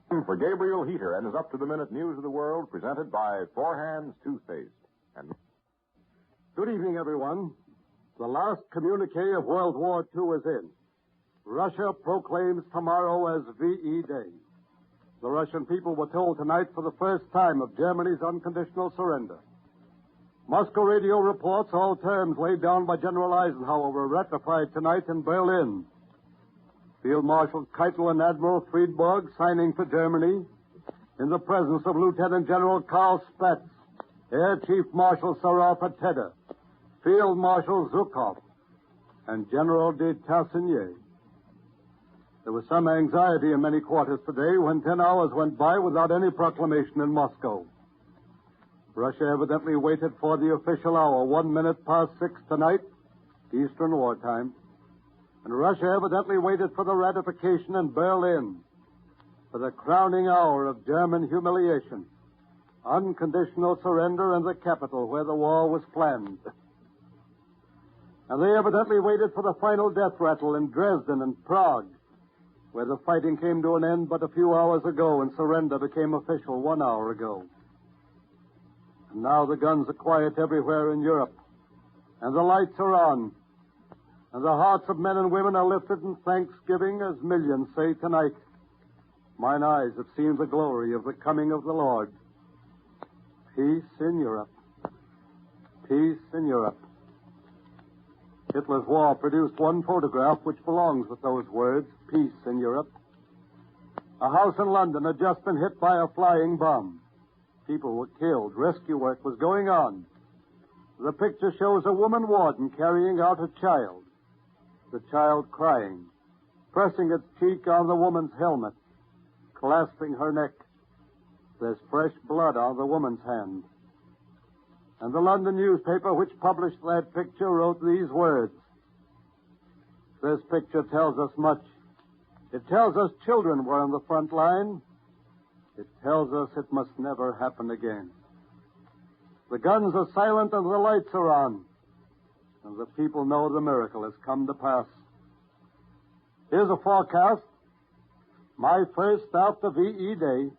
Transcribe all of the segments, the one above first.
For Gabriel Heater and his up-to-the-minute news of the world, presented by Four Hands Toothpaste. And good evening, everyone. The last communique of World War II is in. Russia proclaims tomorrow as VE Day. The Russian people were told tonight for the first time of Germany's unconditional surrender. Moscow radio reports all terms laid down by General Eisenhower were ratified tonight in Berlin. Field Marshal Keitel and Admiral Friedberg signing for Germany in the presence of Lieutenant General Karl Spatz, Air Chief Marshal Sarah Pateda, Field Marshal Zhukov, and General de Tassigny. There was some anxiety in many quarters today when 10 hours went by without any proclamation in Moscow. Russia evidently waited for the official hour, 1 minute past 6 tonight, Eastern Wartime. And Russia evidently waited for the ratification in Berlin, for the crowning hour of German humiliation, unconditional surrender in the capital where the war was planned. And they evidently waited for the final death rattle in Dresden and Prague, where the fighting came to an end but a few hours ago and surrender became official 1 hour ago. And now the guns are quiet everywhere in Europe, and the lights are on, and the hearts of men and women are lifted in thanksgiving as millions say tonight, "Mine eyes have seen the glory of the coming of the Lord." Peace in Europe. Peace in Europe. Hitler's war produced one photograph which belongs with those words, peace in Europe. A house in London had just been hit by a flying bomb. People were killed. Rescue work was going on. The picture shows a woman warden carrying out a child. The child crying, pressing its cheek on the woman's helmet, clasping her neck. There's fresh blood on the woman's hand. And the London newspaper which published that picture wrote these words. This picture tells us much. It tells us children were on the front line. It tells us it must never happen again. The guns are silent and the lights are on. And the people know the miracle has come to pass. Here's a forecast. My first after VE Day.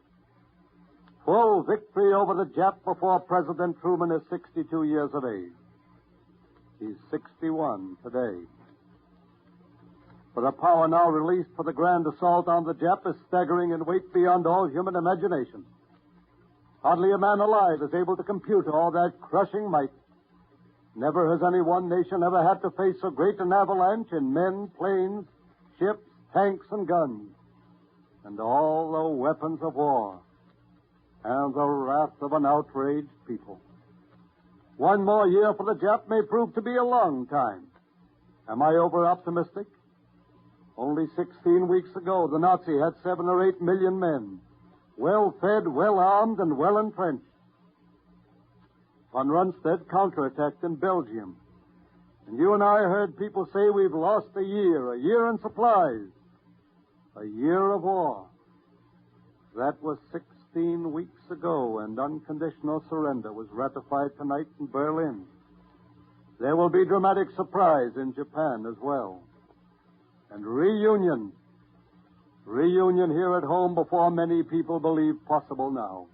Full victory over the Jap before President Truman is 62 years of age. He's 61 today. For the power now released for the grand assault on the Jap is staggering in weight beyond all human imagination. Hardly a man alive is able to compute all that crushing might. Never has any one nation ever had to face so great an avalanche in men, planes, ships, tanks, and guns, and all the weapons of war, and the wrath of an outraged people. 1 more year for the Jap may prove to be a long time. Am I over-optimistic? Only 16 weeks ago, the Nazi had 7 or 8 million men, well-fed, well-armed, and well-entrenched. Von Rundstedt counterattacked in Belgium. And you and I heard people say we've lost a year in supplies, a year of war. That was 16 weeks ago, and unconditional surrender was ratified tonight in Berlin. There will be dramatic surprise in Japan as well. And reunion here at home before many people believe possible now.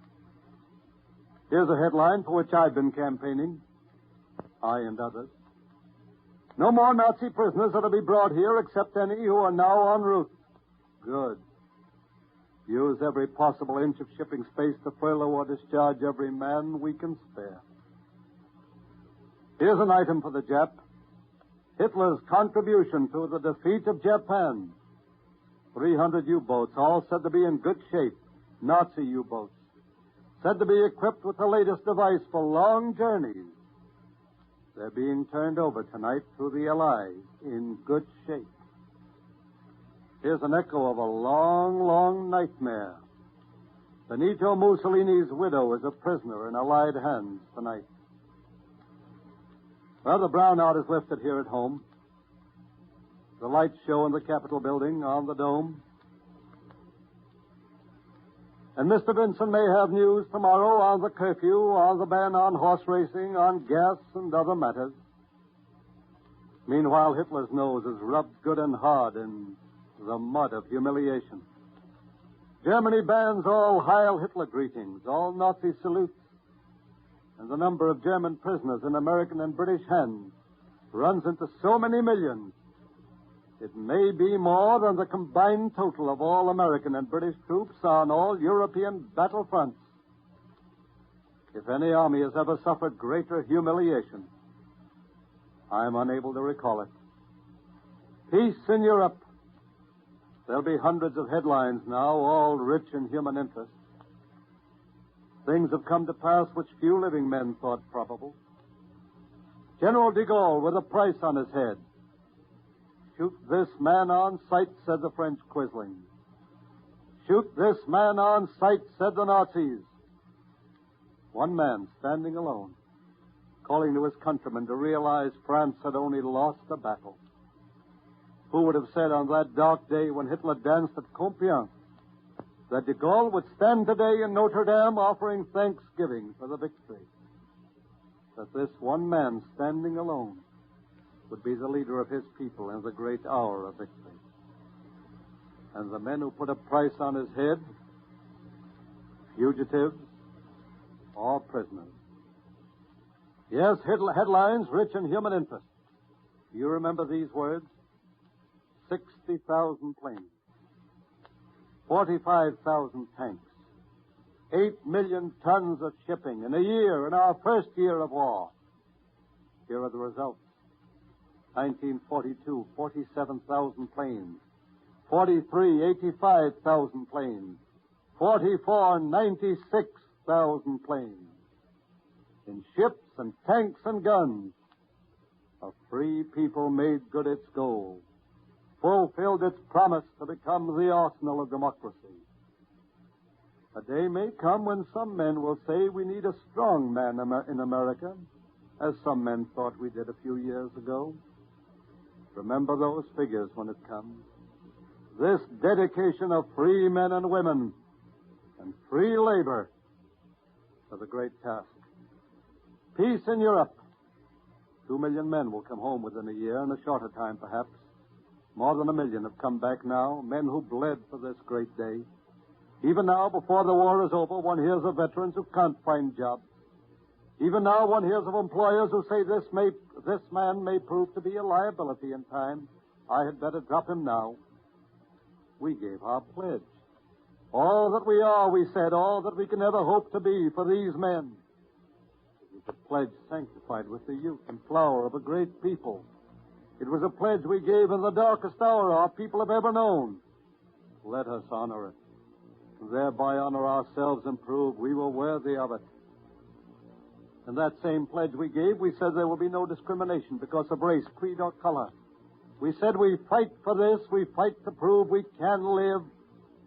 Here's a headline for which I've been campaigning, I and others. No more Nazi prisoners are to be brought here except any who are now en route. Good. Use every possible inch of shipping space to furlough or discharge every man we can spare. Here's an item for the Jap. Hitler's contribution to the defeat of Japan. 300 U-boats, all said to be in good shape. Nazi U-boats. Said to be equipped with the latest device for long journeys. They're being turned over tonight through the Allies in good shape. Here's an echo of a long, long nightmare. Benito Mussolini's widow is a prisoner in Allied hands tonight. Well, the brownout is lifted here at home. The lights show in the Capitol building on the dome. And Mr. Vinson may have news tomorrow on the curfew, on the ban on horse racing, on gas and other matters. Meanwhile, Hitler's nose is rubbed good and hard in the mud of humiliation. Germany bans all Heil Hitler greetings, all Nazi salutes, and the number of German prisoners in American and British hands runs into so many millions, it may be more than the combined total of all American and British troops on all European battlefronts. If any army has ever suffered greater humiliation, I am unable to recall it. Peace in Europe. There'll be hundreds of headlines now, all rich in human interest. Things have come to pass which few living men thought probable. General de Gaulle with a price on his head. Shoot this man on sight, said the French Quislings. Shoot this man on sight, said the Nazis. One man standing alone, calling to his countrymen to realize France had only lost a battle. Who would have said on that dark day when Hitler danced at Compiègne that de Gaulle would stand today in Notre Dame offering thanksgiving for the victory? That this one man standing alone would be the leader of his people in the great hour of victory. And the men who put a price on his head, fugitives or prisoners. Yes, headlines rich in human interest. Do you remember these words? 60,000 planes, 45,000 tanks, 8 million tons of shipping in a year, in our first year of war. Here are the results. 1942, 47,000 planes. 43, 85,000 planes. 44, 96,000 planes. In ships and tanks and guns, a free people made good its goal, fulfilled its promise to become the arsenal of democracy. A day may come when some men will say we need a strong man in America, as some men thought we did a few years ago. Remember those figures when it comes. This dedication of free men and women and free labor to the great task. Peace in Europe. 2 million men will come home within a year, in a shorter time perhaps. More than 1 million have come back now, men who bled for this great day. Even now, before the war is over, one hears of veterans who can't find jobs. Even now, one hears of employers who say this man may prove to be a liability in time. I had better drop him now. We gave our pledge. All that we are, we said, all that we can ever hope to be for these men. It was a pledge sanctified with the youth and flower of a great people. It was a pledge we gave in the darkest hour our people have ever known. Let us honor it, and thereby honor ourselves and prove we were worthy of it. In that same pledge we gave, we said there will be no discrimination because of race, creed, or color. We said we fight for this, we fight to prove we can live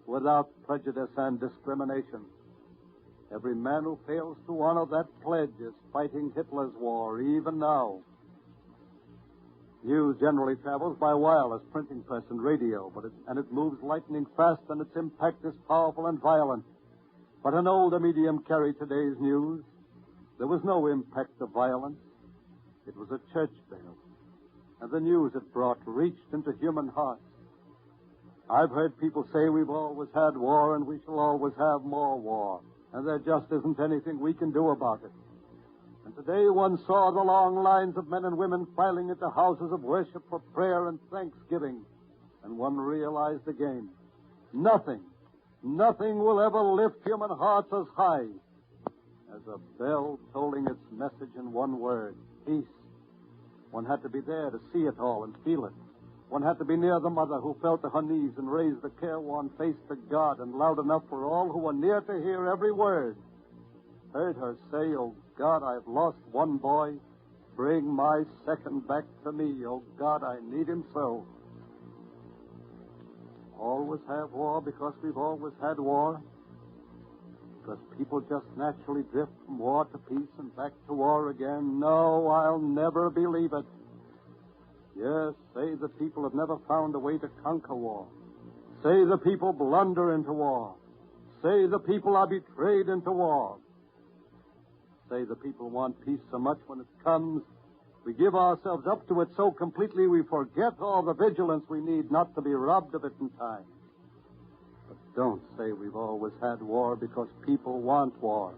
without prejudice and discrimination. Every man who fails to honor that pledge is fighting Hitler's war, even now. News generally travels by wireless, printing press, and radio, and it moves lightning fast, and its impact is powerful and violent. But an older medium carried today's news. There was no impact of violence. It was a church bell, and the news it brought reached into human hearts. I've heard people say we've always had war and we shall always have more war, and there just isn't anything we can do about it. And today one saw the long lines of men and women filing into houses of worship for prayer and thanksgiving, and one realized again, nothing will ever lift human hearts as high as a bell tolling its message in one word, peace. One had to be there to see it all and feel it. One had to be near the mother who fell to her knees and raised the careworn face to God, and loud enough for all who were near to hear every word. Heard her say, "Oh God, I've lost one boy. Bring my second back to me. Oh God, I need him so." Always have war because we've always had war? Because people just naturally drift from war to peace and back to war again? No, I'll never believe it. Yes, say the people have never found a way to conquer war. Say the people blunder into war. Say the people are betrayed into war. Say the people want peace so much when it comes, we give ourselves up to it so completely we forget all the vigilance we need not to be robbed of it in time. But don't say we've always had war because people want war.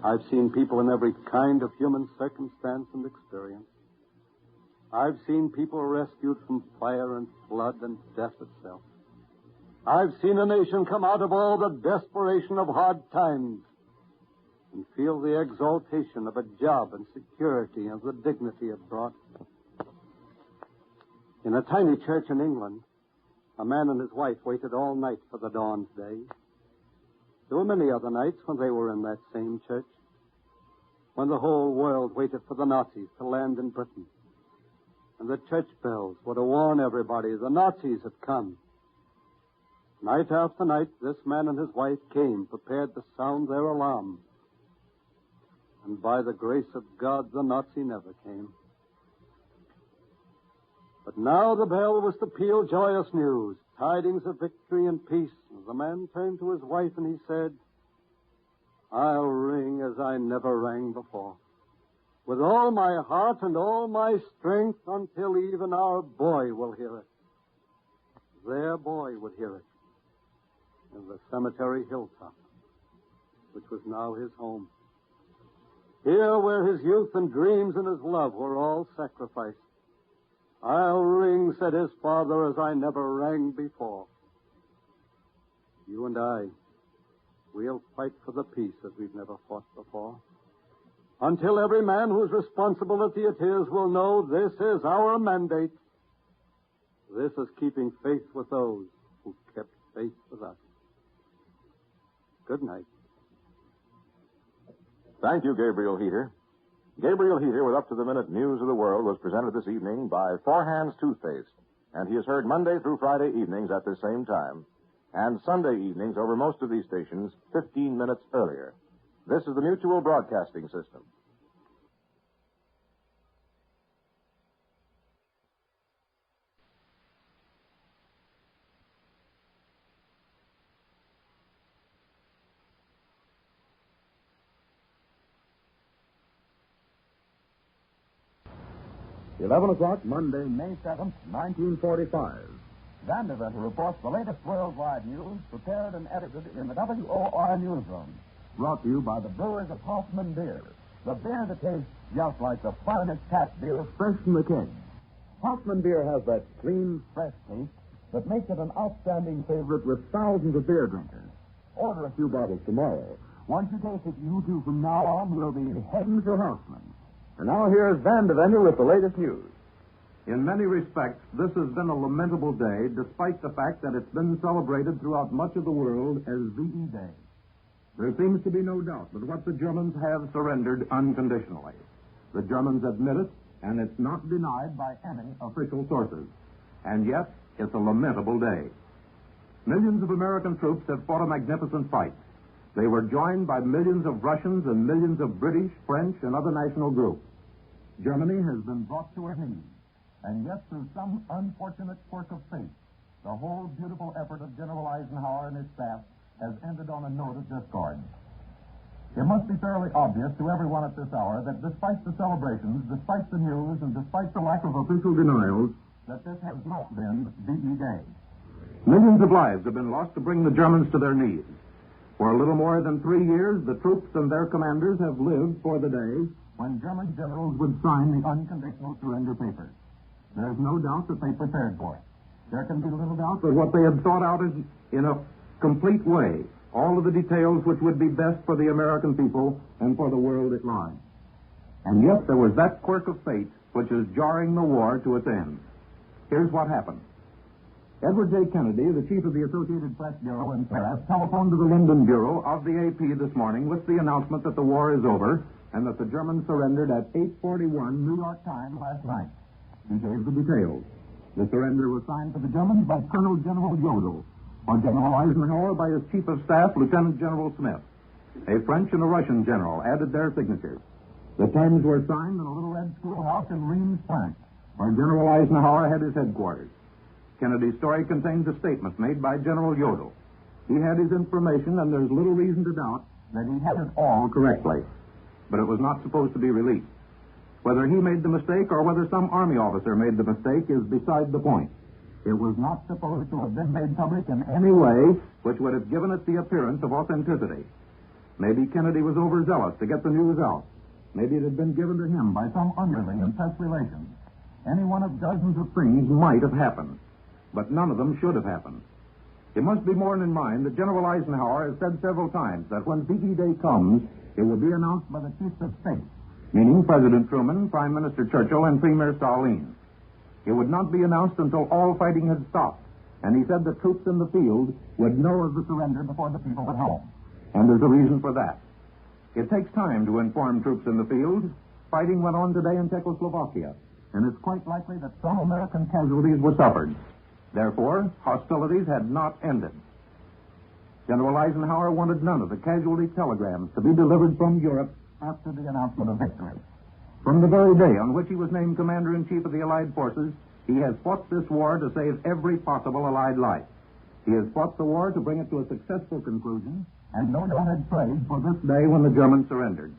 I've seen people in every kind of human circumstance and experience. I've seen people rescued from fire and flood and death itself. I've seen a nation come out of all the desperation of hard times and feel the exaltation of a job and security and the dignity it brought. In a tiny church in England, a man and his wife waited all night for the dawn's day. There were many other nights when they were in that same church, when the whole world waited for the Nazis to land in Britain. And the church bells were to warn everybody the Nazis had come. Night after night, this man and his wife came prepared to sound their alarm. And by the grace of God, the Nazi never came. But now the bell was to peal joyous news, tidings of victory and peace. And the man turned to his wife and he said, I'll ring as I never rang before, with all my heart and all my strength, until even our boy will hear it. Their boy would hear it in the cemetery hilltop, which was now his home. Here where his youth and dreams and his love were all sacrificed. I'll ring, said his father, as I never rang before. You and I, we'll fight for the peace as we've never fought before, until every man whose responsibility it is will know this is our mandate. This is keeping faith with those who kept faith with us. Good night. Thank you, Gabriel Heater. Gabriel Heater with up-to-the-minute news of the world was presented this evening by Four Hands Toothpaste, and he is heard Monday through Friday evenings at this same time, and Sunday evenings over most of these stations 15 minutes earlier. This is the Mutual Broadcasting System. Eleven o'clock, Monday, May 7th, 1945. Vandeventer reports the latest worldwide news, prepared and edited in the WOR newsroom. Brought to you by the brewers of Hoffman Beer, the beer that tastes just like the finest tap beer fresh from the keg. Hoffman Beer has that clean, fresh taste that makes it an outstanding favorite with thousands of beer drinkers. Order a few bottles tomorrow. Once you taste it, you too from now on will be heading for Hoffman. And now here's Vandeventer with the latest news. In many respects, this has been a lamentable day, despite the fact that it's been celebrated throughout much of the world as VE Day. There seems to be no doubt that what the Germans have surrendered unconditionally. The Germans admit it, and it's not denied by any official sources. And yet, it's a lamentable day. Millions of American troops have fought a magnificent fight. They were joined by millions of Russians and millions of British, French, and other national groups. Germany has been brought to her knees, and yet through some unfortunate quirk of fate, the whole beautiful effort of General Eisenhower and his staff has ended on a note of discord. It must be fairly obvious to everyone at this hour that despite the celebrations, despite the news, and despite the lack of official denials, that this has not been VE Day. Millions of lives have been lost to bring the Germans to their knees. For a little more than 3 years, the troops and their commanders have lived for the day when German generals would sign the unconditional surrender papers. There's no doubt that they prepared for it. There can be little doubt that what they had thought out is in a complete way, all of the details which would be best for the American people and for the world at large. And yet there was that quirk of fate which is jarring the war to its end. Here's what happened. Edward J. Kennedy, the chief of the Associated Press Bureau in Paris, telephoned to the London Bureau of the AP this morning with the announcement that the war is over and that the Germans surrendered at 8:41 New York time last night. He gave the details. The surrender was signed for the Germans by Colonel General Jodl, or General Eisenhower by his chief of staff, Lieutenant General Smith. A French and a Russian general added their signatures. The terms were signed in a little red schoolhouse in Reims, France, where General Eisenhower had his headquarters. Kennedy's story contains a statement made by General Jodl. He had his information, and there's little reason to doubt that he had it all correctly. But it was not supposed to be released. Whether he made the mistake or whether some Army officer made the mistake is beside the point. It was not supposed to have been made public in any way which would have given it the appearance of authenticity. Maybe Kennedy was overzealous to get the news out. Maybe it had been given to him by some underling in press relations. Any one of dozens of things might have happened, but none of them should have happened. It must be borne in mind that General Eisenhower has said several times that when VE Day comes, it will be announced by the chiefs of state, meaning President Truman, Prime Minister Churchill, and Premier Stalin. It would not be announced until all fighting had stopped, and he said the troops in the field would know of the surrender before the people at home. And there's a reason for that. It takes time to inform troops in the field. Fighting went on today in Czechoslovakia, and it's quite likely that some American casualties were suffered. Therefore, hostilities had not ended. General Eisenhower wanted none of the casualty telegrams to be delivered from Europe after the announcement of victory. From the very day on which he was named Commander-in-Chief of the Allied Forces, he has fought this war to save every possible Allied life. He has fought the war to bring it to a successful conclusion, and no doubt had prayed for this day when the Germans surrendered.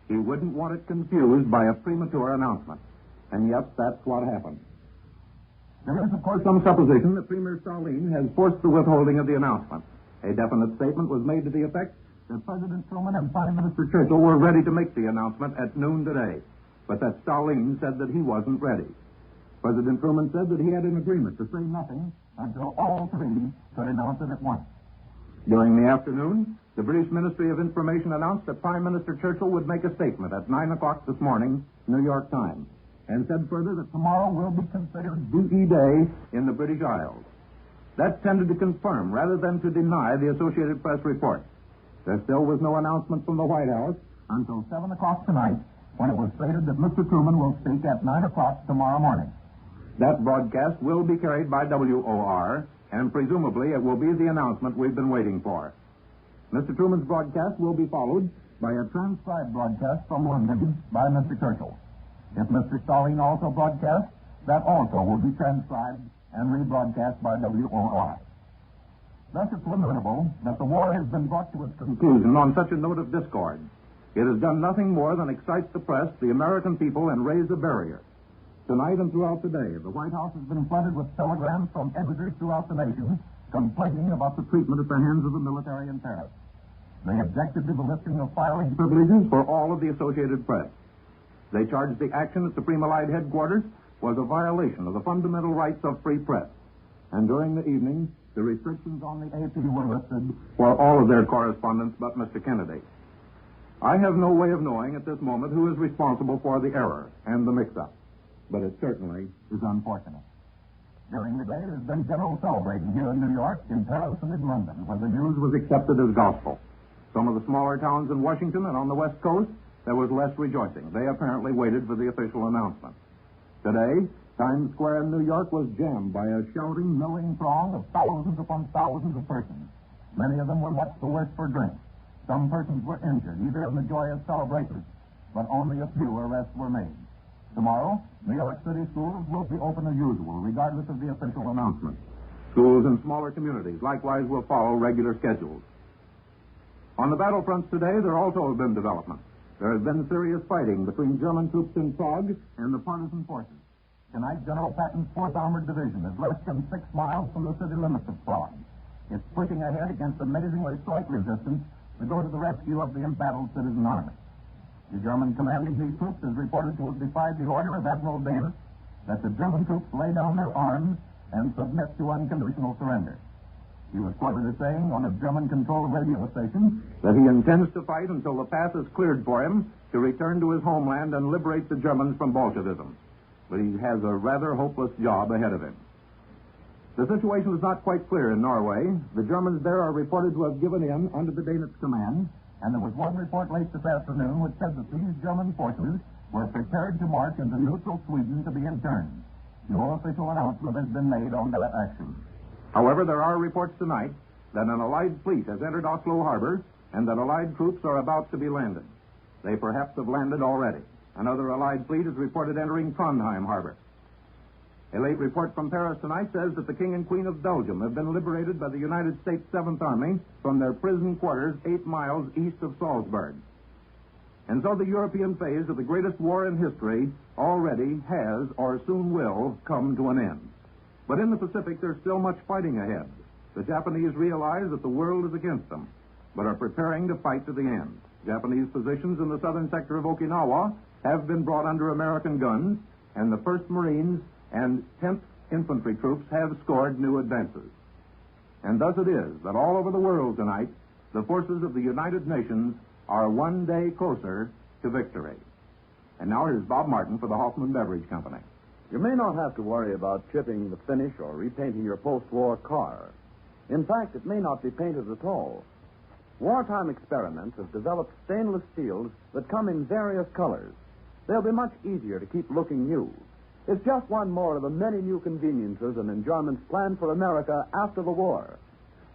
He wouldn't want it confused by a premature announcement. And yet, that's what happened. There is, of course, some supposition that Premier Stalin has forced the withholding of the announcement. A definite statement was made to the effect that President Truman and Prime Minister Churchill were ready to make the announcement at noon today, but that Stalin said that he wasn't ready. President Truman said that he had an agreement to say nothing until all three could announce it at once. During the afternoon, the British Ministry of Information announced that Prime Minister Churchill would make a statement at 9 o'clock this morning, New York time, and said further that tomorrow will be considered VE Day in the British Isles. That tended to confirm rather than to deny the Associated Press report. There still was no announcement from the White House until 7 o'clock tonight, when it was stated that Mr. Truman will speak at 9 o'clock tomorrow morning. That broadcast will be carried by WOR, and presumably it will be the announcement we've been waiting for. Mr. Truman's broadcast will be followed by a transcribed broadcast from London by Mr. Churchill. If Mr. Stalin also broadcasts, that also will be transcribed and rebroadcast by WOR. Thus, it's lamentable that the war has been brought to its conclusion on such a note of discord. It has done nothing more than excite the press, the American people, and raise a barrier. Tonight and throughout the day, the White House has been flooded with telegrams from editors throughout the nation complaining about the treatment at the hands of the military in Paris. They objected to the lifting of filing privileges for all of the Associated Press. They charged the action at Supreme Allied Headquarters was a violation of the fundamental rights of free press. And during the evening, the restrictions on the AP were lifted for all of their correspondents but Mr. Kennedy. I have no way of knowing at this moment who is responsible for the error and the mix-up, but it certainly is unfortunate. During the day, there's been general celebrating here in New York, in Paris, and in London, where the news was accepted as gospel. Some of the smaller towns in Washington and on the West Coast, there was less rejoicing. They apparently waited for the official announcement. Today, Times Square in New York was jammed by a shouting, milling throng of thousands upon thousands of persons. Many of them were much the worse for drink. Some persons were injured, either in the joyous celebrations, but only a few arrests were made. Tomorrow, New York City schools will be open as usual, regardless of the official announcement. Schools in smaller communities likewise will follow regular schedules. On the battlefronts today, there also have been developments. There has been serious fighting between German troops in Prague and the partisan forces. Tonight, General Patton's 4th Armored Division is less than 6 miles from the city limits of Prague. It's pushing ahead against amazingly slight resistance to go to the rescue of the embattled citizen army. The German commanding these troops is reported to have defied the order of Admiral Davis that the German troops lay down their arms and submit to unconditional surrender. He was quoted as saying on a German-controlled radio station that he intends to fight until the path is cleared for him to return to his homeland and liberate the Germans from Bolshevism. But he has a rather hopeless job ahead of him. The situation is not quite clear in Norway. The Germans there are reported to have given in under the Danish command, and there was one report late this afternoon which said that these German forces were prepared to march into neutral Sweden to be interned. No official announcement has been made on that action. However, there are reports tonight that an Allied fleet has entered Oslo harbor and that Allied troops are about to be landed. They perhaps have landed already. Another Allied fleet is reported entering Trondheim harbor. A late report from Paris tonight says that the King and Queen of Belgium have been liberated by the United States 7th Army from their prison quarters 8 miles east of Salzburg. And so the European phase of the greatest war in history already has, or soon will, come to an end. But But in the Pacific, there's still much fighting ahead. The Japanese realize that the world is against them, but are preparing to fight to the end. Japanese positions in the southern sector of Okinawa have been brought under American guns, and the 1st Marines and 10th Infantry troops have scored new advances. And thus it is that all over the world tonight, the forces of the United Nations are one day closer to victory. And now here's Bob Martin for the Hoffman Beverage Company. You may not have to worry about chipping the finish or repainting your post-war car. In fact, it may not be painted at all. Wartime experiments have developed stainless steels that come in various colors. They'll be much easier to keep looking new. It's just one more of the many new conveniences and enjoyments planned for America after the war.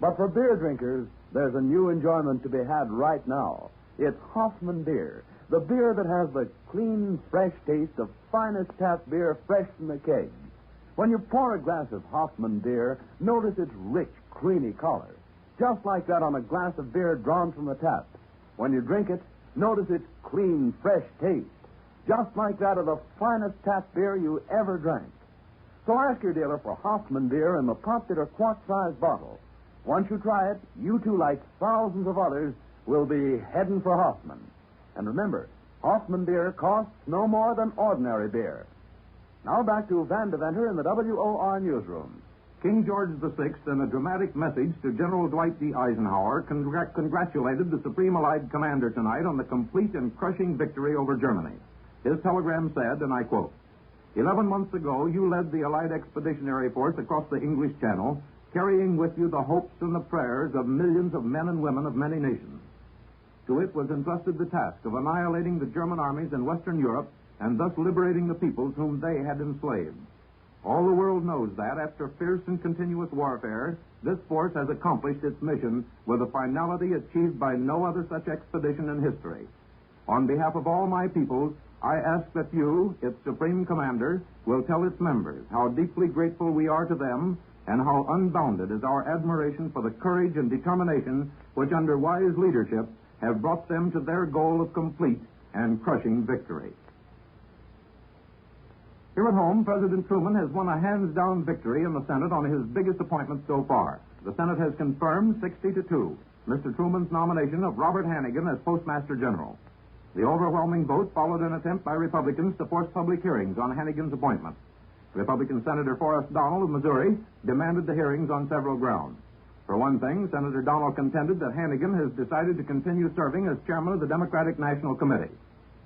But for beer drinkers, there's a new enjoyment to be had right now. It's Hoffman beer, the beer that has the clean, fresh taste of finest tap beer fresh from the keg. When you pour a glass of Hoffman beer, notice its rich, creamy color, just like that on a glass of beer drawn from the tap. When you drink it, notice its clean, fresh taste, just like that of the finest tap beer you ever drank. So ask your dealer for Hoffman beer in the popular quart-sized bottle. Once you try it, you too, like thousands of others, will be heading for Hoffman. And remember, Hoffman beer costs no more than ordinary beer. Now back to Van Deventer in the WOR newsroom. King George VI, in a dramatic message to General Dwight D. Eisenhower, congratulated the Supreme Allied Commander tonight on the complete and crushing victory over Germany. His telegram said, and I quote, 11 months ago, you led the Allied Expeditionary Force across the English Channel, carrying with you the hopes and the prayers of millions of men and women of many nations. To it was entrusted the task of annihilating the German armies in Western Europe and thus liberating the peoples whom they had enslaved. All the world knows that, after fierce and continuous warfare, this force has accomplished its mission with a finality achieved by no other such expedition in history. On behalf of all my people, I ask that you, its Supreme Commander, will tell its members how deeply grateful we are to them and how unbounded is our admiration for the courage and determination which, under wise leadership, have brought them to their goal of complete and crushing victory. Here at home, President Truman has won a hands-down victory in the Senate on his biggest appointment so far. The Senate has confirmed 60-2 Mr. Truman's nomination of Robert Hannigan as Postmaster General. The overwhelming vote followed an attempt by Republicans to force public hearings on Hannigan's appointment. Republican Senator Forrest Donnell of Missouri demanded the hearings on several grounds. For one thing, Senator Donnell contended that Hannigan has decided to continue serving as chairman of the Democratic National Committee.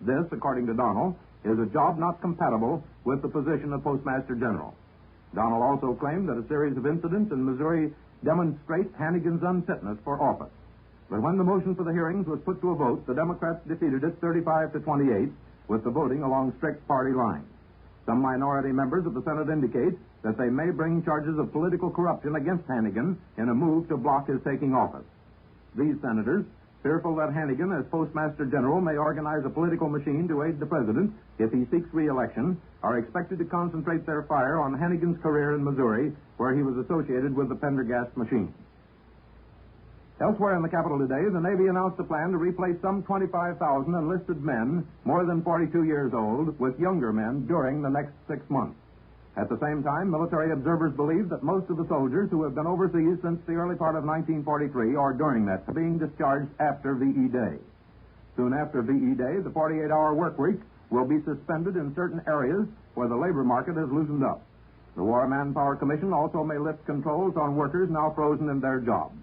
This, according to Donnell, is a job not compatible with the position of Postmaster General. Donnell also claimed that a series of incidents in Missouri demonstrate Hannigan's unfitness for office. But when the motion for the hearings was put to a vote, the Democrats defeated it 35-28, with the voting along strict party lines. Some minority members of the Senate indicate that they may bring charges of political corruption against Hannigan in a move to block his taking office. These senators, fearful that Hannigan, as Postmaster General, may organize a political machine to aid the president if he seeks re-election, are expected to concentrate their fire on Hannigan's career in Missouri, where he was associated with the Pendergast machine. Elsewhere in the capital today, the Navy announced a plan to replace some 25,000 enlisted men, more than 42 years old, with younger men during the next 6 months. At the same time, military observers believe that most of the soldiers who have been overseas since the early part of 1943 or during that are being discharged after VE Day. Soon after VE Day, the 48-hour work week will be suspended in certain areas where the labor market has loosened up. The War Manpower Commission also may lift controls on workers now frozen in their jobs.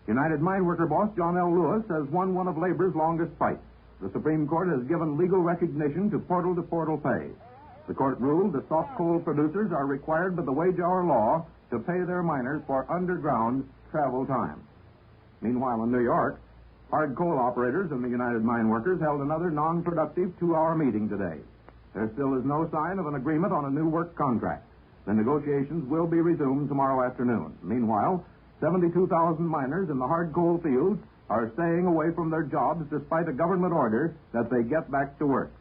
United Mine Worker boss John L. Lewis has won one of labor's longest fights. The Supreme Court has given legal recognition to portal-to-portal pay. The court ruled that soft coal producers are required by the wage-hour law to pay their miners for underground travel time. Meanwhile, in New York, hard coal operators and the United Mine Workers held another non-productive 2-hour meeting today. There still is no sign of an agreement on a new work contract. The negotiations will be resumed tomorrow afternoon. Meanwhile, 72,000 miners in the hard coal fields are staying away from their jobs despite a government order that they get back to work.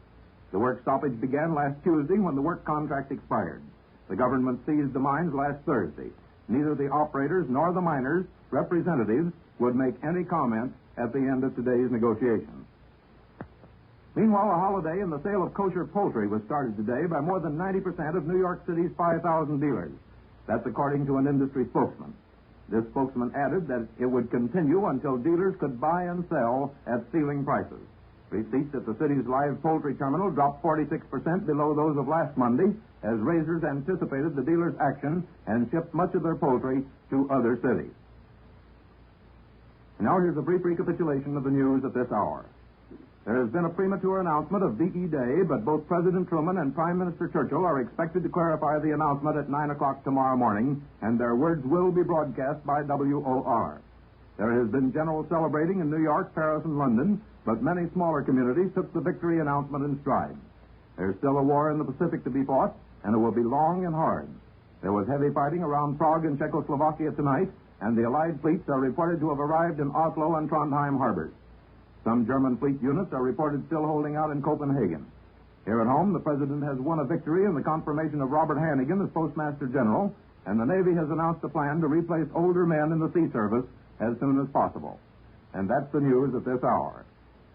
The work stoppage began last Tuesday when the work contract expired. The government seized the mines last Thursday. Neither the operators nor the miners' representatives would make any comment at the end of today's negotiations. Meanwhile, a holiday in the sale of kosher poultry was started today by more than 90% of New York City's 5,000 dealers. That's according to an industry spokesman. This spokesman added that it would continue until dealers could buy and sell at ceiling prices. Receipts at the city's live poultry terminal dropped 46% below those of last Monday as raisers anticipated the dealers' action and shipped much of their poultry to other cities. Now here's a brief recapitulation of the news at this hour. There has been a premature announcement of VE Day, but both President Truman and Prime Minister Churchill are expected to clarify the announcement at 9 o'clock tomorrow morning, and their words will be broadcast by WOR. There has been general celebrating in New York, Paris, and London, but many smaller communities took the victory announcement in stride. There's still a war in the Pacific to be fought, and it will be long and hard. There was heavy fighting around Prague and Czechoslovakia tonight, and the Allied fleets are reported to have arrived in Oslo and Trondheim harbors. Some German fleet units are reported still holding out in Copenhagen. Here at home, the President has won a victory in the confirmation of Robert Hannigan as Postmaster General, and the Navy has announced a plan to replace older men in the sea service as soon as possible. And that's the news at this hour.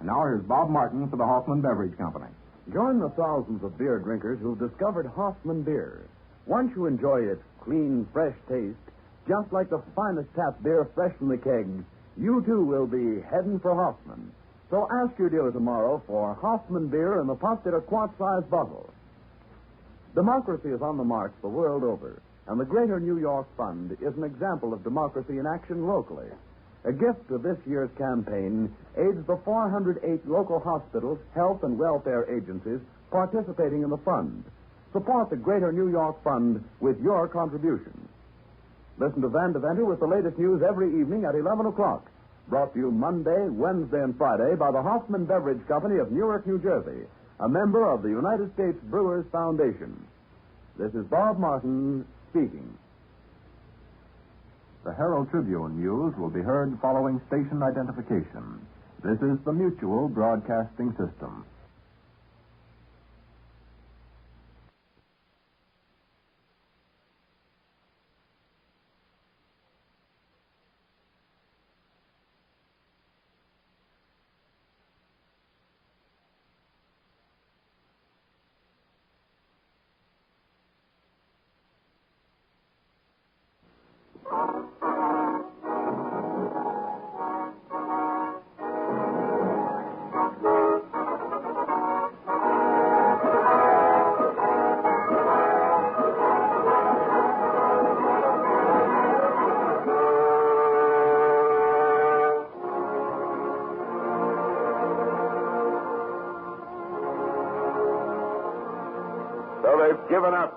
And now here's Bob Martin for the Hoffman Beverage Company. Join the thousands of beer drinkers who've discovered Hoffman beer. Once you enjoy its clean, fresh taste, just like the finest tap beer fresh from the kegs, you too will be heading for Hoffman. So ask your dealer tomorrow for Hoffman beer in the popular quart-sized bottle. Democracy is on the march the world over, and the Greater New York Fund is an example of democracy in action locally. A gift of this year's campaign aids the 408 local hospitals, health, and welfare agencies participating in the fund. Support the Greater New York Fund with your contribution. Listen to Van Deventer with the latest news every evening at 11 o'clock. Brought to you Monday, Wednesday, and Friday by the Hoffman Beverage Company of Newark, New Jersey, a member of the United States Brewers Foundation. This is Bob Martin speaking. The Herald Tribune news will be heard following station identification. This is the Mutual Broadcasting System. So they've given up.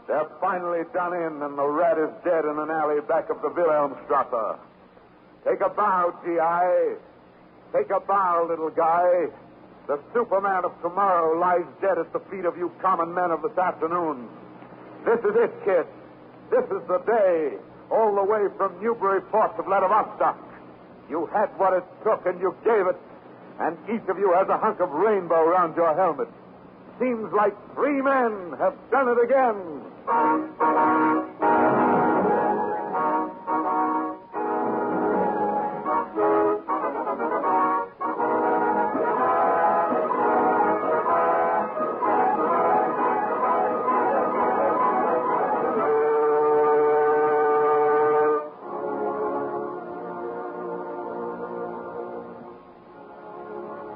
They're finally done in, and the rat is dead in an alley back of the Wilhelmstrasse. Take a bow, G.I. Take a bow, little guy. The Superman of tomorrow lies dead at the feet of you common men of this afternoon. This is it, kid. This is the day, all the way from Newburyport to Vladivostok. You had what it took, and you gave it, and each of you has a hunk of rainbow around your helmet. Seems like 3 men have done it again.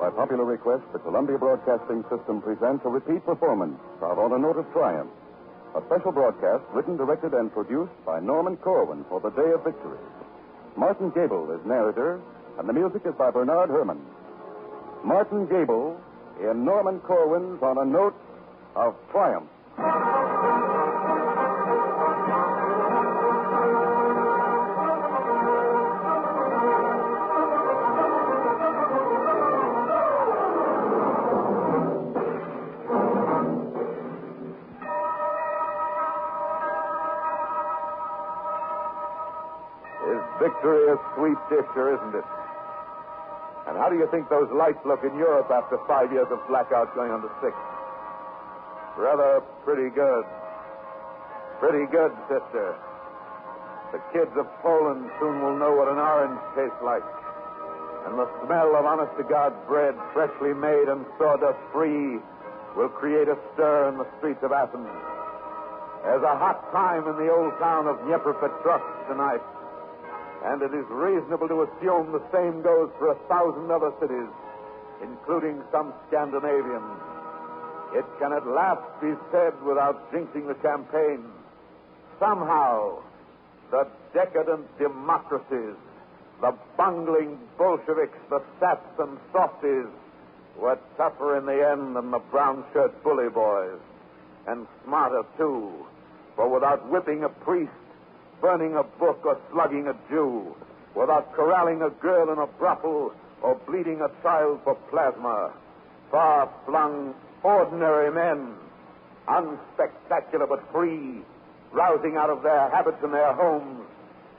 By popular request, the Columbia Broadcasting System presents a repeat performance of On a Note of Triumph, a special broadcast written, directed, and produced by Norman Corwin for the Day of Victory. Martin Gable is narrator, and the music is by Bernard Herrmann. Martin Gable in Norman Corwin's On a Note of Triumph. Victory is sweet disher, isn't it? And how do you think those lights look in Europe after 5 years of blackout going on to 6? Rather pretty good. Pretty good, sister. The kids of Poland soon will know what an orange tastes like. And the smell of honest-to-God bread, freshly made and sawdust-free, will create a stir in the streets of Athens. There's a hot time in the old town of Dnepropetrovsk tonight, and it is reasonable to assume the same goes for 1,000 other cities, including some Scandinavian. It can at last be said without jinxing the campaign. Somehow, the decadent democracies, the bungling Bolsheviks, the saps and softies, were tougher in the end than the brown-shirt bully boys. And smarter, too. For without whipping a priest, burning a book, or slugging a Jew, without corralling a girl in a brothel, or bleeding a child for plasma, far-flung, ordinary men, unspectacular but free, rousing out of their habits in their homes,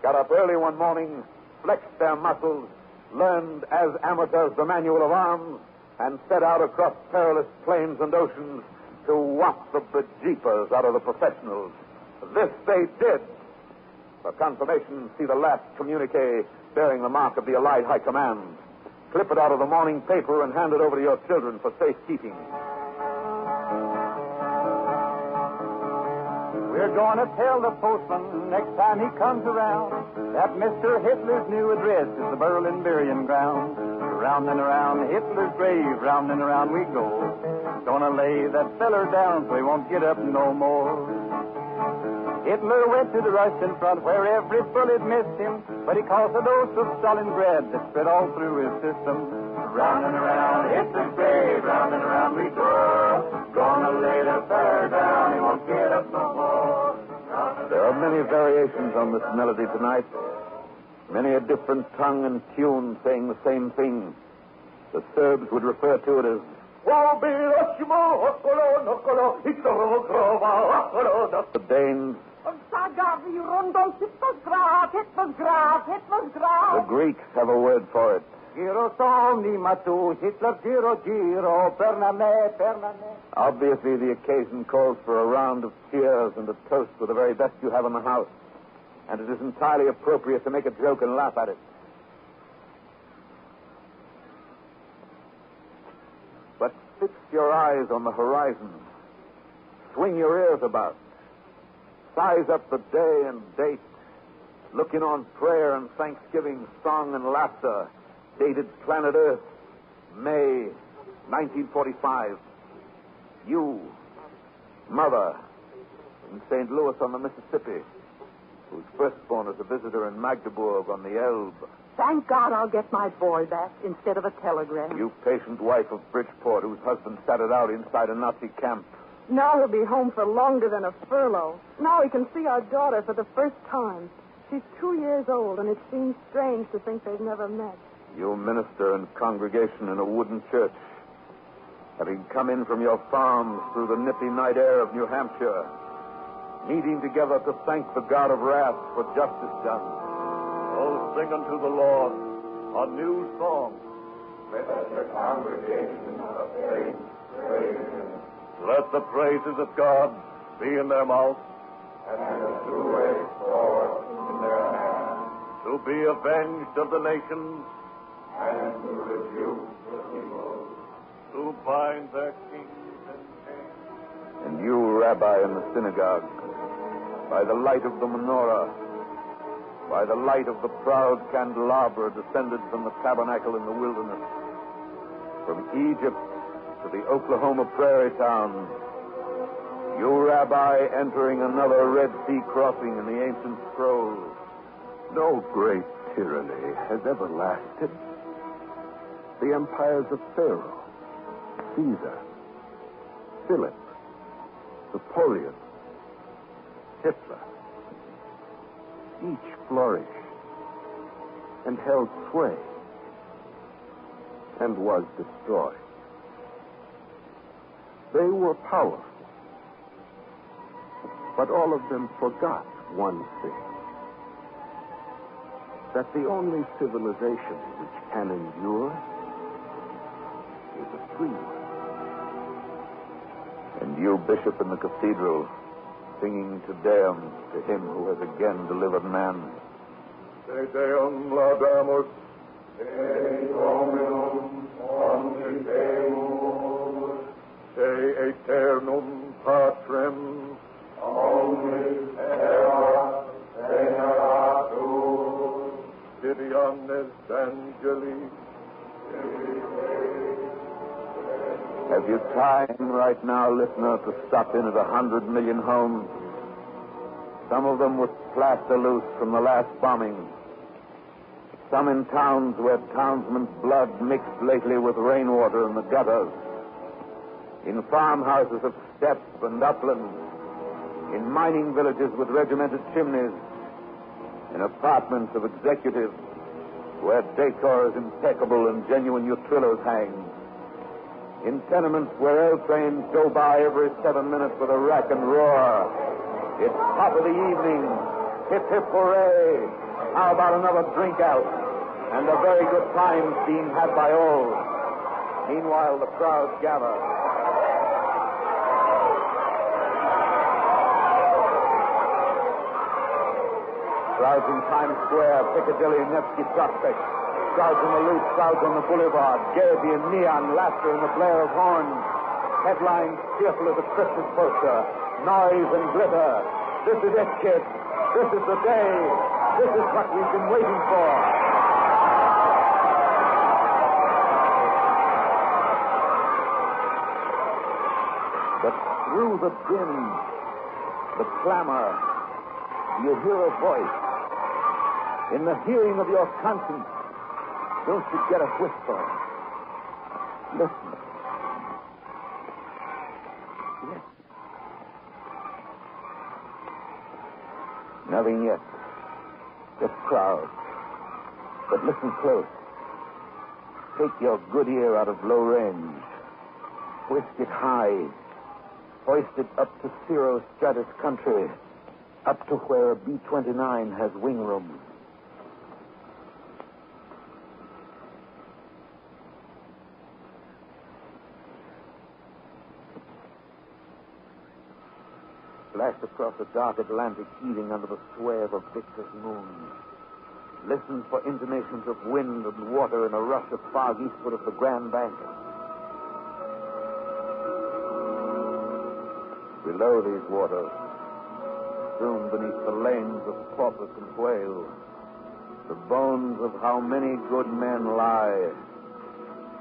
got up early one morning, flexed their muscles, learned as amateurs the manual of arms, and set out across perilous plains and oceans to waft the bejeepers out of the professionals. This they did. For confirmation, see the last communique bearing the mark of the Allied High Command. Clip it out of the morning paper and hand it over to your children for safekeeping. We're going to tell the postman next time he comes around that Mr. Hitler's new address is the Berlin burying ground. Round and around Hitler's grave, round and around we go. Gonna lay that feller down so he won't get up no more. Hitler went to the Russian front where every bullet missed him, but he caused a dose of Stalingrad that spread all through his system. Round and around Hitler's grave, round and around we go. Gonna lay that feller down, he won't get up no more. There are many variations on this melody tonight. Many a different tongue and tune saying the same thing. The Serbs would refer to it as the Danes. The Greeks have a word for it. Obviously, the occasion calls for a round of cheers and a toast for the very best you have in the house. And it is entirely appropriate to make a joke and laugh at it. But fix your eyes on the horizon. Swing your ears about. Size up the day and date. Look in on prayer and thanksgiving, song and laughter. Dated planet Earth, May 1945. You, Mother, in St. Louis on the Mississippi, whose firstborn is a visitor in Magdeburg on the Elbe. Thank God I'll get my boy back instead of a telegram. You patient wife of Bridgeport, whose husband sat it out inside a Nazi camp. Now he'll be home for longer than a furlough. Now he can see our daughter for the first time. She's 2 years old, and it seems strange to think they've never met. You minister in congregation in a wooden church, having come in from your farms through the nippy night air of New Hampshire, meeting together to thank the God of wrath for justice done. Oh, sing unto the Lord a new song. Let the congregation of saints praise him, Let the praises of God be in their mouth, and the two-edged sword in their hand, to be avenged of the nations, and to rebuke the people, to bind their kings and kings. And you, Rabbi, in the synagogue, by the light of the menorah, by the light of the proud candelabra descended from the tabernacle in the wilderness, from Egypt to the Oklahoma prairie towns, you, Rabbi, entering another Red Sea crossing in the ancient scrolls. No great tyranny has ever lasted. The empires of Pharaoh, Caesar, Philip, Napoleon, Hitler, each flourished and held sway and was destroyed. They were powerful, but all of them forgot one thing, that the only civilization which can endure is a free one. And you, bishop in the cathedral, singing Te Deum to him who has again delivered man. Te Deum laudamus, Te Dominum Te Eternum Patrem, Omnium Agnes Angelique. Have you time right now, listener, to stop in at 100 million homes? Some of them with plaster loose from the last bombing. Some in towns where townsmen's blood mixed lately with rainwater in the gutters. In farmhouses of steppe and upland. In mining villages with regimented chimneys. In apartments of executives where decor is impeccable and genuine utrillos hang. In tenements where L trains go by every 7 minutes with a rack and roar. It's top of the evening. Hip, hip, hooray. How about another drink out? And a very good time being had by all. Meanwhile, the crowds gather. Crowds in Times Square, Piccadilly, Nevsky Prospect. Crowds in the Loop, crowds on the boulevard. Gaiety and neon, laughter and the blare of horns. Headlines cheerful as a Christmas poster. Noise and glitter. This is it, kids. This is the day. This is what we've been waiting for. But through the din, the clamor, you hear a voice. In the hearing of your conscience, don't you get a whisper? Listen. Yes. Nothing yet. Just clouds. But listen close. Take your good ear out of low range. Twist it high. Hoist it up to cirro-stratus country. Up to where a B-29 has wing room. Flashed across the dark Atlantic, heaving under the sway of a victor's moon. Listen for intimations of wind and water in a rush of fog eastward of the Grand Bank. Below these waters, soon beneath the lanes of porpoise and whale, the bones of how many good men lie.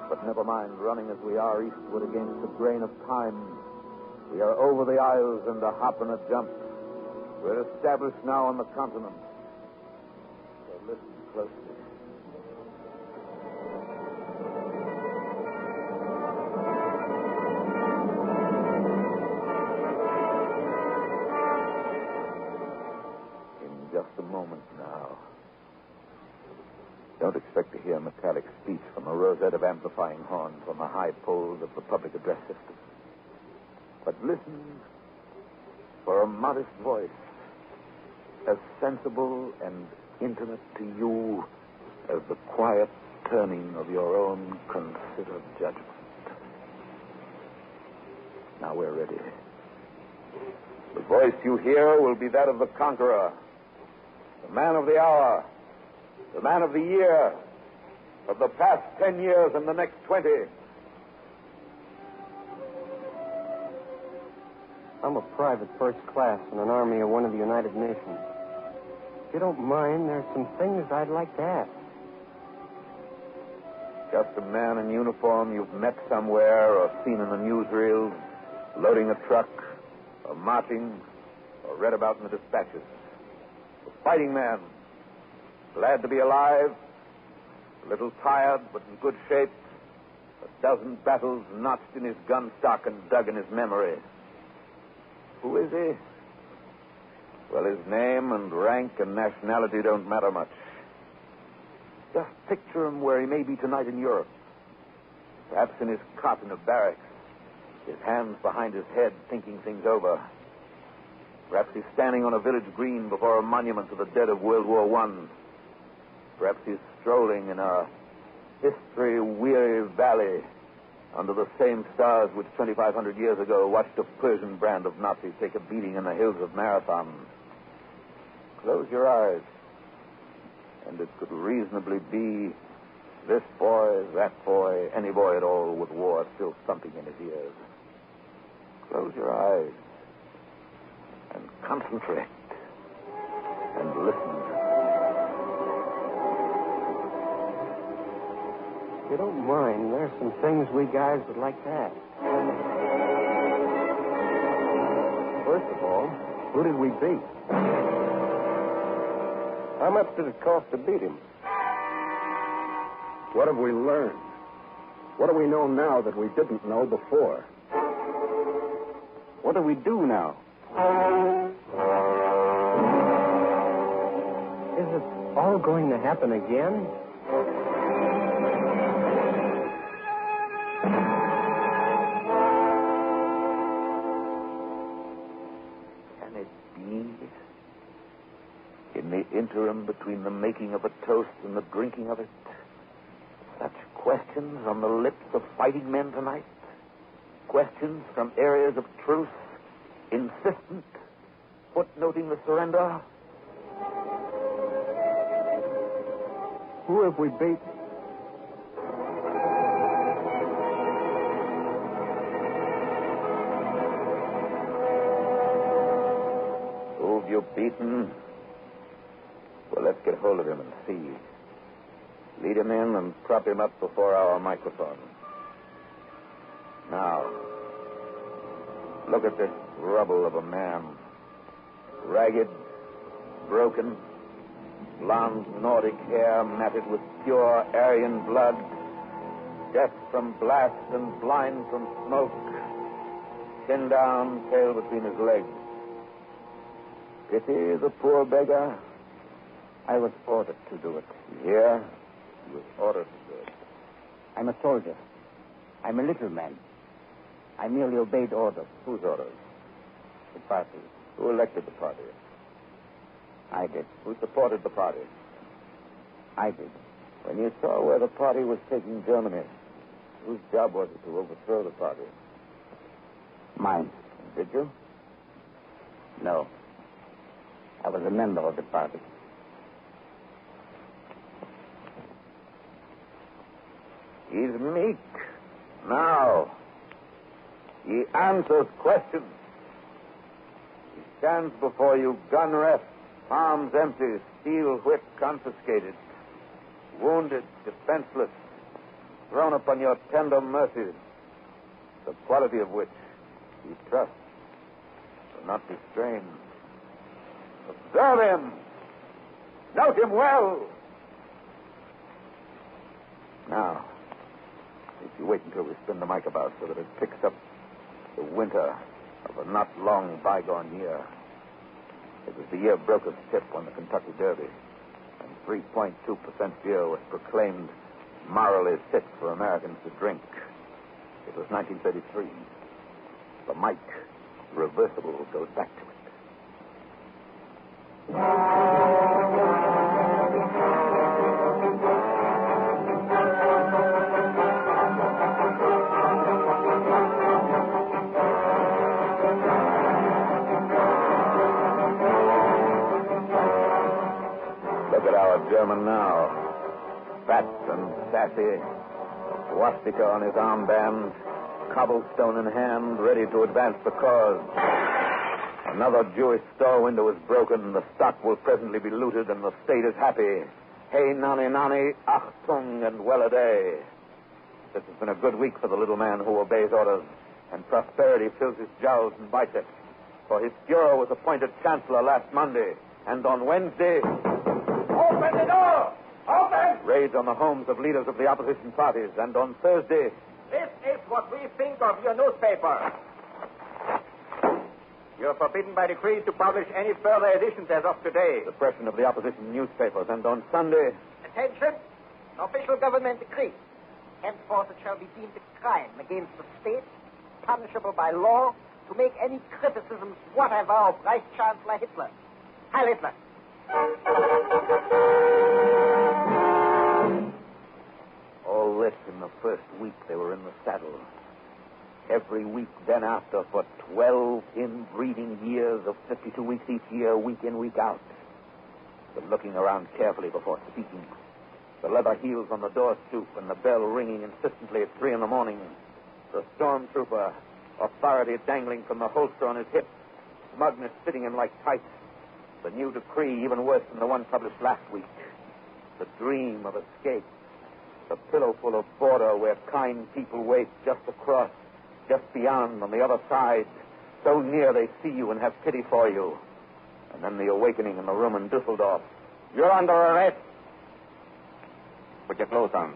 But never mind, running as we are eastward against the grain of time, we are over the isles and a hop and a jump. We're established now on the continent. So listen closely. In just a moment now. Don't expect to hear a metallic speech from a rosette of amplifying horns on the high poles of the public address system. But listen for a modest voice, as sensible and intimate to you as the quiet turning of your own considered judgment. Now we're ready. The voice you hear will be that of the conqueror, the man of the hour, the man of the year, of the past 10 years and the next 20. I'm a private first class in an army of one of the United Nations. If you don't mind, there's some things I'd like to ask. Just a man in uniform you've met somewhere or seen in the newsreels, loading a truck, or marching, or read about in the dispatches. A fighting man, glad to be alive, a little tired but in good shape, a dozen battles notched in his gun stock and dug in his memory. Who is he? Well, his name and rank and nationality don't matter much. Just picture him where he may be tonight in Europe. Perhaps in his cot in a barracks, his hands behind his head, thinking things over. Perhaps he's standing on a village green before a monument to the dead of World War I. Perhaps he's strolling in a history-weary valley under the same stars which 2,500 years ago watched a Persian brand of Nazis take a beating in the hills of Marathon. Close your eyes, and it could reasonably be this boy, that boy, any boy at all with war still thumping in his ears. Close your eyes and concentrate and listen. If you don't mind, there's some things we guys would like to ask. First of all, who did we beat? How much did it cost to beat him? What have we learned? What do we know now that we didn't know before? What do we do now? Is it all going to happen again? Can it be? In the interim between the making of a toast and the drinking of it, such questions on the lips of fighting men tonight? Questions from areas of truce, insistent, footnoting the surrender? Who have we beat? Who have you beaten? Well, let's get hold of him and see. Lead him in and prop him up before our microphone. Now, look at this rubble of a man. Ragged, broken, blonde Nordic hair matted with pure Aryan blood, deaf from blast and blind from smoke, chin down, tail between his legs. Pity the poor beggar? I was ordered to do it. Yeah, he was ordered to do it. I'm a soldier. I'm a little man. I merely obeyed orders. Whose orders? The party. Who elected the party? I did. Who supported the party? I did. When you saw where the party was taking Germany, whose job was it to overthrow the party? Mine. Did you? No. I was a member of the party. He's meek. Now, he answers questions. He stands before you, gun rest, palms empty, steel whip confiscated, wounded, defenseless, thrown upon your tender mercy, the quality of which you trust will not be strained. Observe him. Note him well. Now, if you wait until we spin the mic about so that it picks up the winter of a not long bygone year. It was the year Broker's Tip won the Kentucky Derby, and 3.2% beer was proclaimed morally fit for Americans to drink. It was 1933. The mic, reversible, goes back to it. Look at our German now. Fat and sassy, swastika on his armband, cobblestone in hand, ready to advance the cause. Another Jewish store window is broken, the stock will presently be looted, and the state is happy. Hey, nani, nani, achtung, and well a day. This has been a good week for the little man who obeys orders, and prosperity fills his jowls and biceps. For his Führer was appointed chancellor last Monday, and on Wednesday... Open the door! Open! Raids on the homes of leaders of the opposition parties, and on Thursday... This is what we think of your newspaper. You're forbidden by decree to publish any further editions as of today. Suppression of the opposition newspapers, and on Sunday... Attention! Official government decree. Henceforth it shall be deemed a crime against the state, punishable by law, to make any criticisms whatever of Reich Chancellor Hitler. Heil Hitler! All this in the first week they were in the saddle. Every week then after for 12 inbreeding years of 52 weeks each year, week in, week out. But looking around carefully before speaking. The leather heels on the door stoop and the bell ringing insistently at 3 a.m. The stormtrooper, authority dangling from the holster on his hip, smugness fitting him like tights. The new decree even worse than the one published last week. The dream of escape. The pillow full of border where kind people wait just across, just beyond, on the other side. So near they see you and have pity for you. And then the awakening in the room in Dusseldorf. You're under arrest. Put your clothes on.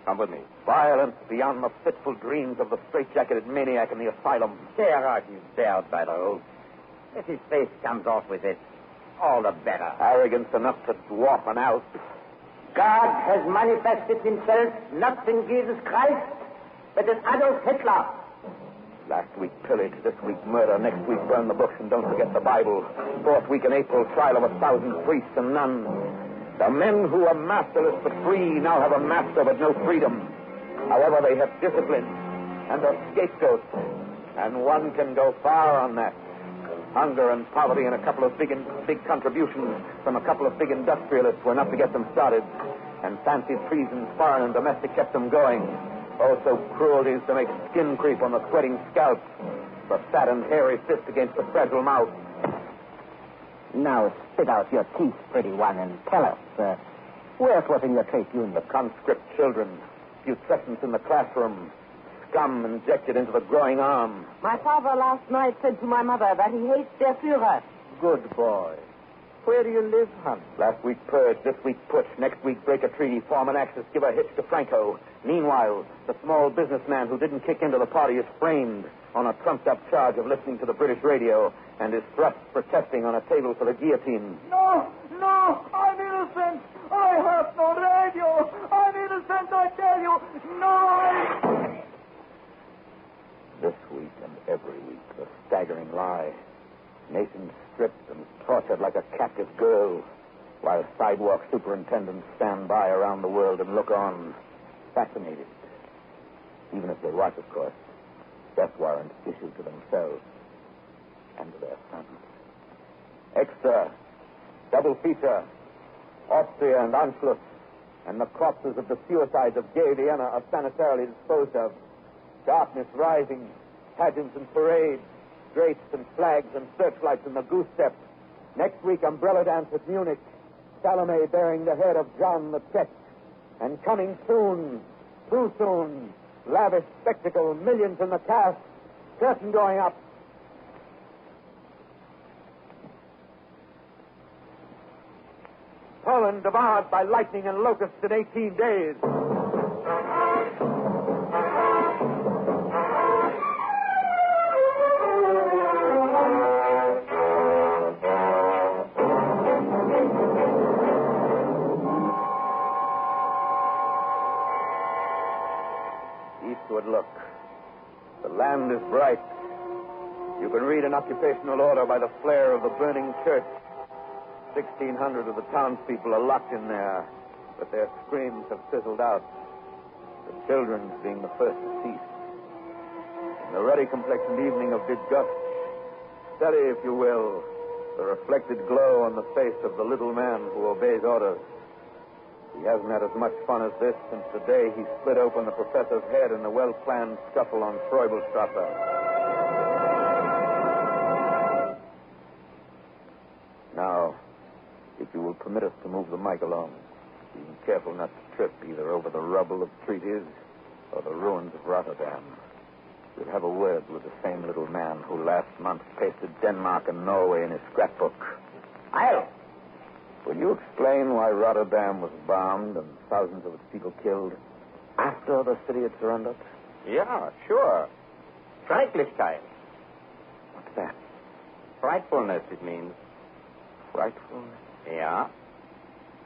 Come with me. Violence beyond the fitful dreams of the straitjacketed maniac in the asylum. Tear out his belt by the roof. If his face comes off with it, all the better. Arrogance enough to dwarf an Alp. God has manifested himself not in Jesus Christ, but in Adolf Hitler. Last week pillage, this week murder, next week burn the books and don't forget the Bible. Fourth week in April, trial of 1,000 priests and nuns. The men who were masterless but free now have a master but no freedom. However, they have discipline and a scapegoat, and one can go far on that. Hunger and poverty and a couple of big contributions from a couple of big industrialists were enough to get them started, and fancied treasons, foreign and domestic, kept them going. Also cruelties to make skin creep on the sweating scalp, the fat and hairy fist against the fragile mouth. Now spit out your teeth, pretty one, and tell us, where's was in your trade union? The conscript children, putrescence in the classroom, scum injected into the growing arm. My father last night said to my mother that he hates der Führer. Good boy. Where do you live, hon? Last week purge, this week push, next week break a treaty, form an axis, give a hitch to Franco. Meanwhile, the small businessman who didn't kick into the party is framed on a trumped-up charge of listening to the British radio and is thrust protesting on a table for the guillotine. No, I'm innocent. I have no radio. I'm innocent, I tell you. No, This week and every week, the staggering lie. Nations stripped and tortured like a captive girl, while sidewalk superintendents stand by around the world and look on, fascinated. Even if they watch, of course, death warrants issued to themselves and to their sons. Extra, double feature, Austria and Anschluss, and the corpses of the suicides of gay Vienna are sanitarily disposed of. Darkness rising, pageants and parades, drapes and flags and searchlights in the goose steppe. Next week, umbrella dance at Munich. Salome bearing the head of John the Czech. And coming soon, too soon, lavish spectacle, millions in the cast, curtain going up. Poland devoured by lightning and locusts in 18 days. Eastward look. The land is bright. You can read an occupational order by the flare of the burning church. 1,600 of the townspeople are locked in there, but their screams have fizzled out, the children's being the first to cease. In the ruddy-complexioned evening of disgust, study, if you will, the reflected glow on the face of the little man who obeys orders. He hasn't had as much fun as this since the day he split open the professor's head in the well-planned scuffle on Freubelstrasse. Now, if you will permit us to move the mic along, being careful not to trip either over the rubble of treaties or the ruins of Rotterdam. We'll have a word with the same little man who last month pasted Denmark and Norway in his scrapbook. Will you explain why Rotterdam was bombed and thousands of its people killed after the city had surrendered? Yeah, sure. Schrecklichkeit. What's that? Frightfulness, it means. Frightfulness? Yeah.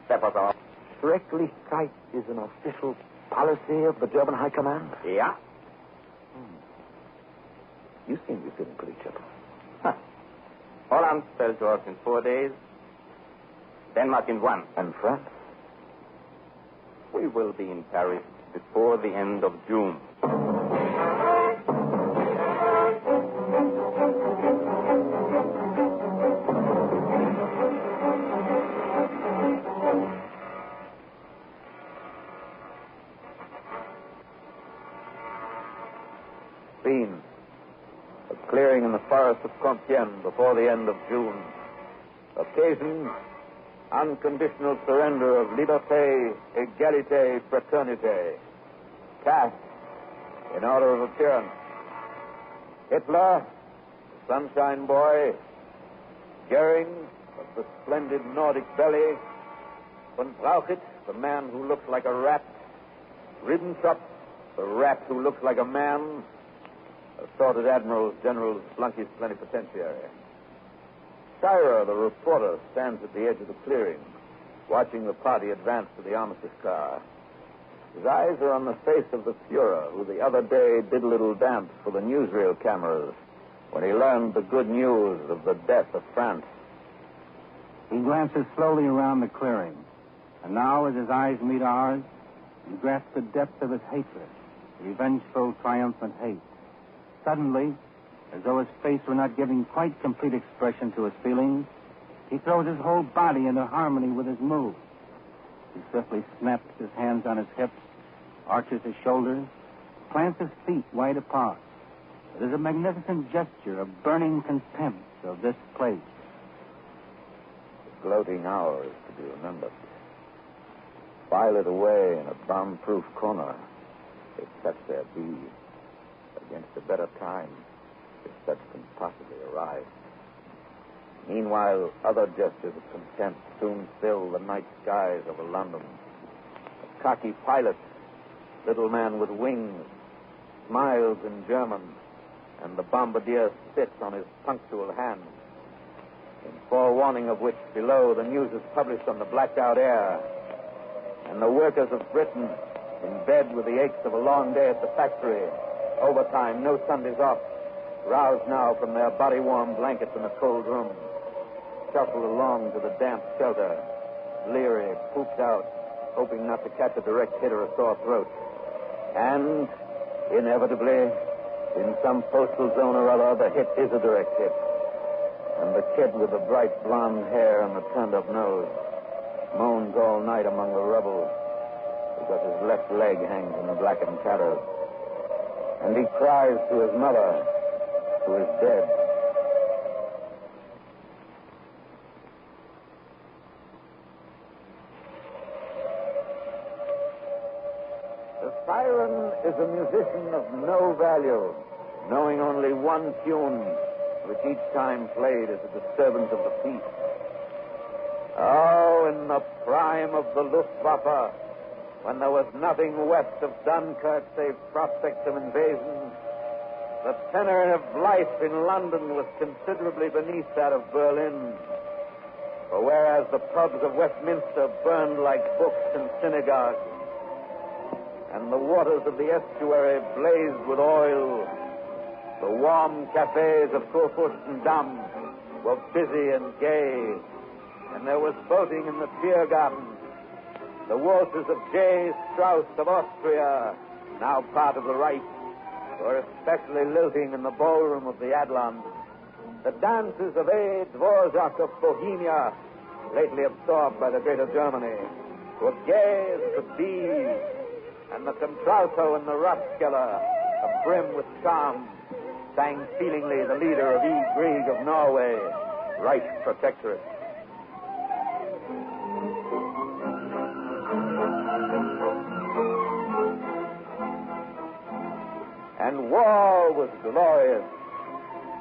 That was all. Schrecklichkeit is an official policy of the German High Command? Yeah. You seem to be feeling pretty chipper. Holland fell to us in 4 days. Denmark in 1. And France? We will be in Paris before the end of June. Scene. A clearing in the forest of Compiègne before the end of June. Occasion, unconditional surrender of liberté, égalité, fraternité, caste in order of appearance. Hitler, the sunshine boy, Goering, of the splendid Nordic belly, von Brauchit, the man who looks like a rat, Ribbentrop, the rat who looks like a man, assorted admirals, generals, flunkies, plenipotentiary. Tyra, the reporter, stands at the edge of the clearing, watching the party advance to the armistice car. His eyes are on the face of the Fuhrer, who the other day did a little dance for the newsreel cameras when he learned the good news of the death of France. He glances slowly around the clearing, and now, as his eyes meet ours, he grasps the depth of his hatred, revengeful, triumphant hate. Suddenly, as though his face were not giving quite complete expression to his feelings, he throws his whole body into harmony with his moves. He swiftly snaps his hands on his hips, arches his shoulders, plants his feet wide apart. It is a magnificent gesture of burning contempt of this place. The gloating hour is to be remembered. File it away in a bomb-proof corner, if such there be, against a better time, if such can possibly arise. Meanwhile, other gestures of contempt soon fill the night skies over London. A cocky pilot, little man with wings, smiles in German, and the bombardier spits on his punctual hand, in forewarning of which below the news is published on the blacked-out air. And the workers of Britain, in bed with the aches of a long day at the factory, overtime, no Sundays off, roused now from their body-warm blankets in a cold room, shuffle along to the damp shelter, leery, pooped out, hoping not to catch a direct hit or a sore throat. And, inevitably, in some postal zone or other, the hit is a direct hit. And the kid with the bright blonde hair and the turned-up nose moans all night among the rubble because his left leg hangs in the blackened tatters. And he cries to his mother, who is dead. The siren is a musician of no value, knowing only one tune, which each time played is a disturbance of the peace. Oh, in the prime of the Luftwaffe, when there was nothing west of Dunkirk save prospects of invasion, the tenor of life in London was considerably beneath that of Berlin. For whereas the pubs of Westminster burned like books and synagogues, and the waters of the estuary blazed with oil, the warm cafes of Kurfürstendamm were busy and gay, and there was boating in the Tiergarten. The waltzes of J. Strauss of Austria, now part of the Reich, were especially lilting in the ballroom of the Adlon. The dances of A. Dvorak of Bohemia, lately absorbed by the Greater Germany, were gay as could be, and the contralto in the Rathskeller, abrim with charm, sang feelingly the leader of E. Grieg of Norway, Reich Protectorate. And war was glorious,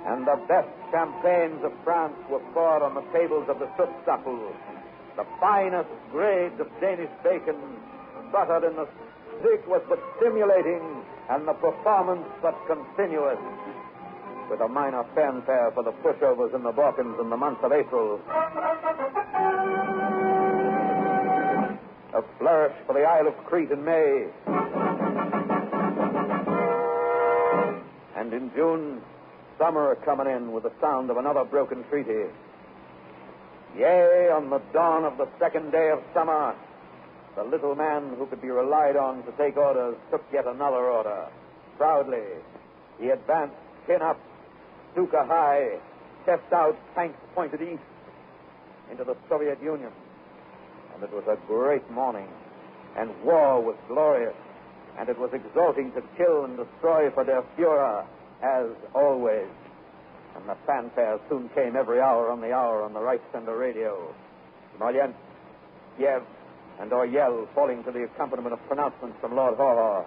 and the best champagnes of France were poured on the tables of the Schutzstaffel. The finest grades of Danish bacon, buttered in the stick, was but stimulating, and the performance but continuous, with a minor fanfare for the pushovers in the Balkans in the month of April. A flourish for the Isle of Crete in May. And in June, summer coming in with the sound of another broken treaty. Yea, on the dawn of the second day of summer, the little man who could be relied on to take orders took yet another order. Proudly, he advanced, chin up, Stuka high, chest out, tanks pointed east, into the Soviet Union. And it was a great morning, and war was glorious, and it was exalting to kill and destroy for der Führer, as always. And the fanfare soon came every hour on the Reichssender radio. Smolensk, Kiev, and Orel falling to the accompaniment of pronouncements from Lord Haw-Haw.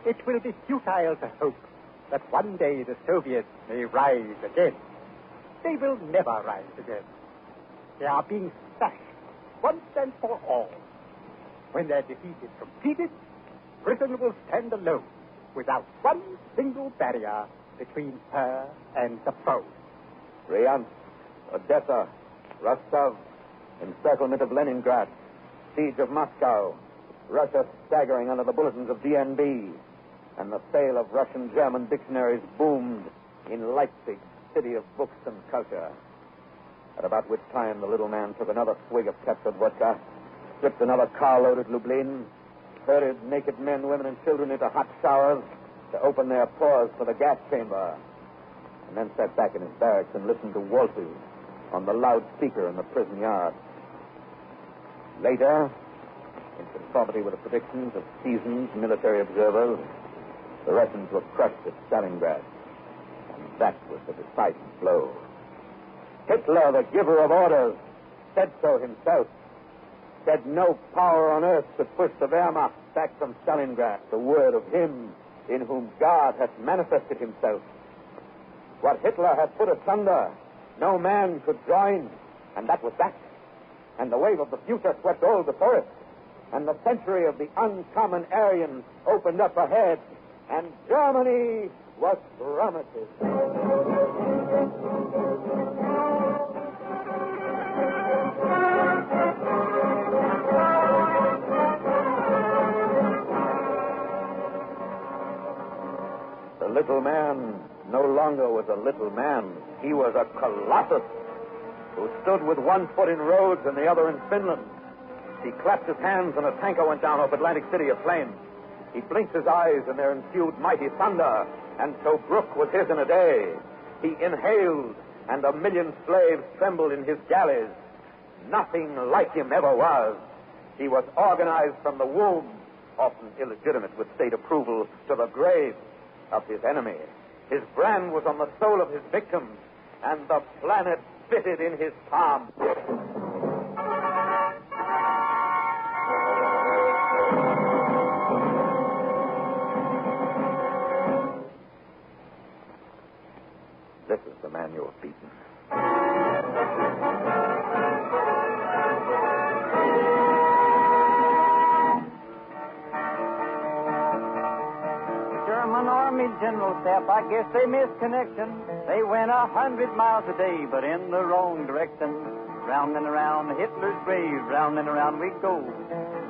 It will be futile to hope that one day the Soviets may rise again. They will never rise again. They are being smashed once and for all. When their defeat is completed, Britain will stand alone without one single barrier between her and the foe. Bryansk, Odessa, Rostov, encirclement of Leningrad, siege of Moscow, Russia staggering under the bulletins of DNB, and the sale of Russian-German dictionaries boomed in Leipzig, city of books and culture. At about which time the little man took another swig of captured vodka, stripped another carload at Lublin, herded naked men, women, and children into hot showers to open their pores for the gas chamber, and then sat back in his barracks and listened to waltzes on the loudspeaker in the prison yard. Later, in conformity with the predictions of seasoned military observers, the Russians were crushed at Stalingrad, and that was the decisive blow. Hitler, the giver of orders, said so himself. Said no power on earth could push the Wehrmacht back from Stalingrad. The word of him in whom God hath manifested himself. What Hitler had put asunder, no man could join, and that was that. And the wave of the future swept all before it, and the century of the uncommon Aryans opened up ahead, and Germany was promised. The little man no longer was a little man. He was a colossus who stood with one foot in Rhodes and the other in Finland. He clapped his hands and a tanker went down off Atlantic City aflame. He blinked his eyes and there ensued mighty thunder, and Tobruk was his in a day. He inhaled, and 1 million slaves trembled in his galleys. Nothing like him ever was. He was organized from the womb, often illegitimate with state approval, to the grave of his enemy. His brand was on the soul of his victims, and the planet fitted in his palm. This is the man you have beaten. German Army General Staff, I guess they missed connection. They went 100 miles a day, but in the wrong direction. Round and around Hitler's grave, round and around we go.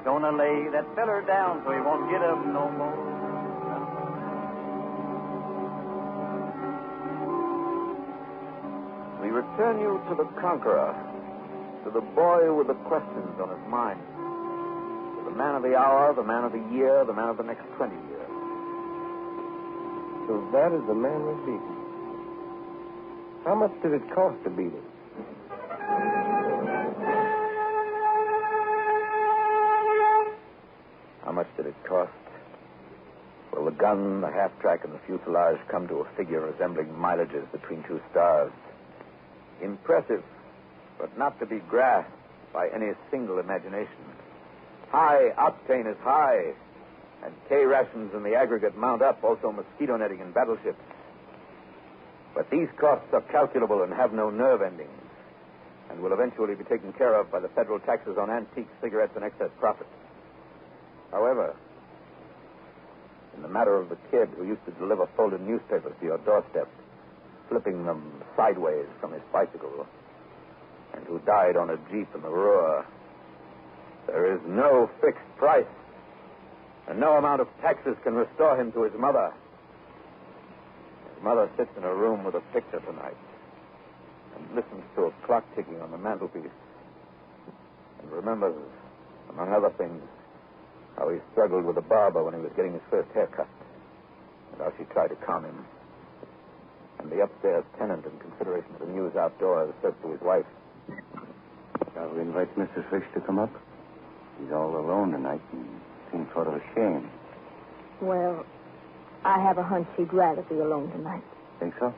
Gonna lay that feller down so he won't get up no more. We return you to the conqueror, to the boy with the questions on his mind, to the man of the hour, the man of the year, the man of the next 20 years. So that is the man was beaten. How much did it cost to beat him? How much did it cost? Well, the gun, the half-track, and the fuselage come to a figure resembling mileages between two stars. Impressive, but not to be grasped by any single imagination. High octane is high, and K rations in the aggregate mount up, also mosquito netting in battleships. But these costs are calculable and have no nerve endings, and will eventually be taken care of by the federal taxes on antique cigarettes and excess profits. However, in the matter of the kid who used to deliver folded newspapers to your doorstep, flipping them sideways from his bicycle, and who died on a jeep in the Ruhr, there is no fixed price, and no amount of taxes can restore him to his mother. His mother sits in a room with a picture tonight and listens to a clock ticking on the mantelpiece and remembers, among other things, how he struggled with a barber when he was getting his first haircut, and how she tried to calm him. And the upstairs tenant, in consideration of the news outdoors, says to his wife, Shall we invite Mr. Fish to come up? He's all alone tonight and seems sort of ashamed. Well, I have a hunch he'd rather be alone tonight. Think so?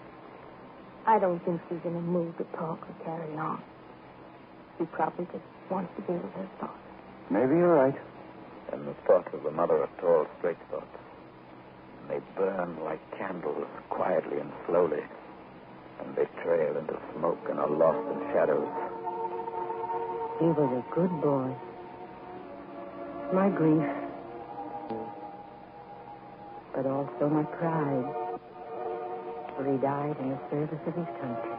I don't think he's in a mood to talk or carry on. He probably just wants to be with his daughter. Maybe you're right. And the thoughts of the mother are tall, straight thoughts. And they burn like candles, quietly and slowly. And they trail into smoke and are lost in shadows. He was a good boy. My grief. But also my pride. For he died in the service of his country.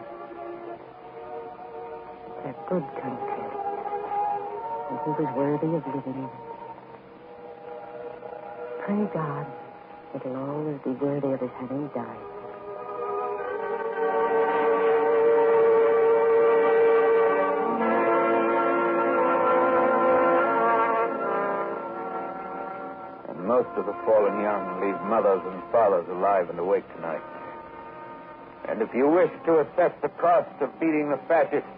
It's a good country. And he was worthy of living in it. Pray God it'll always be worthy of his having died. Most of the fallen young leave mothers and fathers alive and awake tonight. And if you wish to assess the cost of beating the fascists,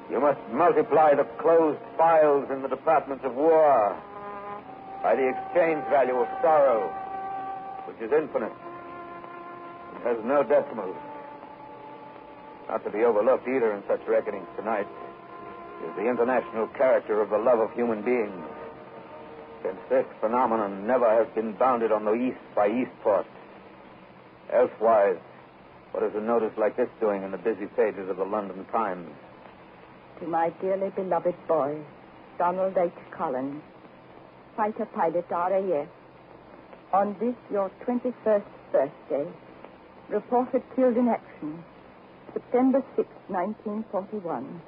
you must multiply the closed files in the departments of war by the exchange value of sorrow, which is infinite. It has no decimals. Not to be overlooked either in such reckonings tonight is the international character of the love of human beings. Since this phenomenon never has been bounded on the east by Eastport. Elsewise, what is a notice like this doing in the busy pages of the London Times? To my dearly beloved boy, Donald H. Collins, fighter pilot RAF, on this your 21st birthday, reported killed in action, September 6, 1941.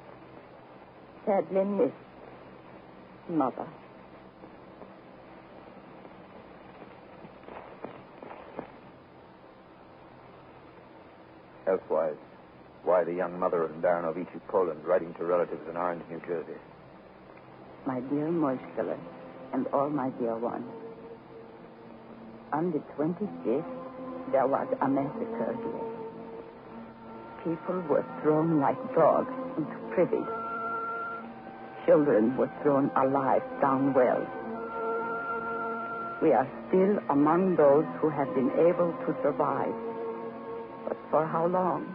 Sadly missed, Mother. Elsewise, why the young mother in Baranovici, Poland, writing to relatives in Orange, New Jersey? My dear Moishkele, and all my dear ones, on the 25th, there was a massacre here. People were thrown like dogs into privy. Children were thrown alive down wells. We are still among those who have been able to survive. But for how long?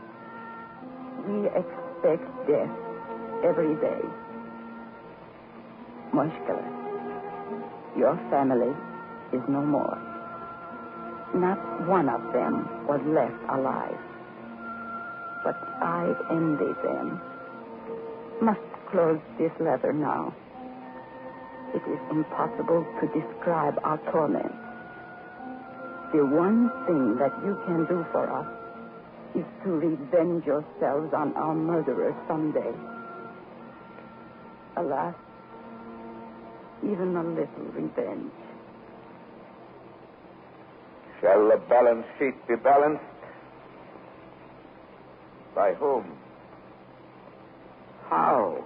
We expect death every day. Moishkele, your family is no more. Not one of them was left alive. But I envy them. Must close this letter now. It is impossible to describe our torment. The one thing that you can do for us is to revenge yourselves on our murderers someday. Alas, even a little revenge. Shall the balance sheet be balanced? By whom? How?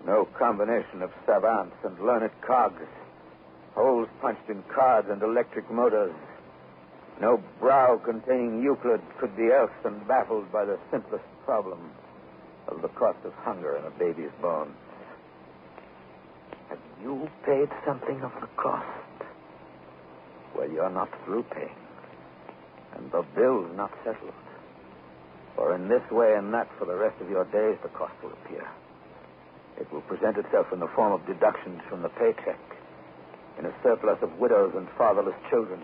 No combination of savants and learned cogs, holes punched in cards and electric motors. No brow containing Euclid could be else than baffled by the simplest problem of the cost of hunger in a baby's bones. Have you paid something of the cost? Well, you're not through paying. And the bill's not settled. For in this way and that for the rest of your days, the cost will appear. It will present itself in the form of deductions from the paycheck, in a surplus of widows and fatherless children,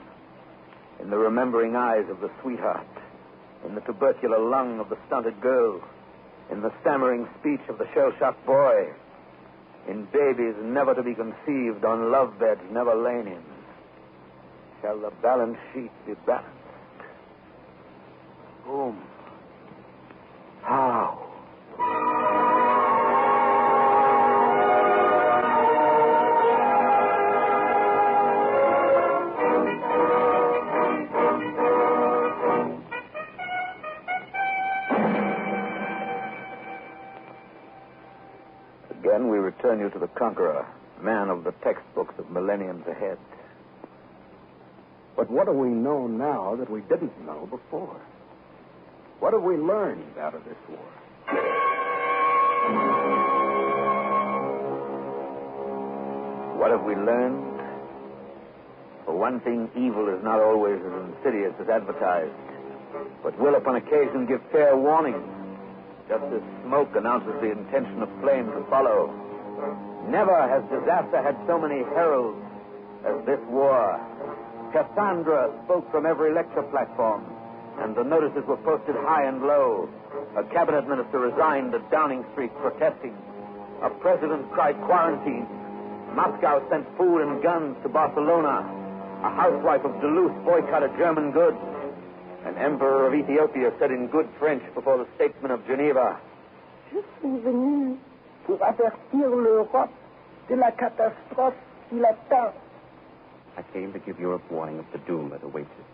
in the remembering eyes of the sweetheart, in the tubercular lung of the stunted girl, in the stammering speech of the shell-shocked boy, in babies never to be conceived on love beds never lain in. Shall the balance sheet be balanced? Whom? How? Again, we return you to the conqueror, man of the textbooks of millenniums ahead. But what do we know now that we didn't know before? What have we learned out of this war? What have we learned? For one thing, evil is not always as insidious as advertised, but will upon occasion give fair warning. just as smoke announces the intention of flame to follow. Never has disaster had so many heralds as this war. Cassandra spoke from every lecture platform, and the notices were posted high and low. A cabinet minister resigned at Downing Street protesting. A president cried quarantine. Moscow sent food and guns to Barcelona. A housewife of Duluth boycotted German goods. An emperor of Ethiopia said in good French before the statesmen of Geneva, Je suis venu pour avertir l'Europe de la catastrophe qui l'attend. I came to give Europe warning of the doom that awaits it.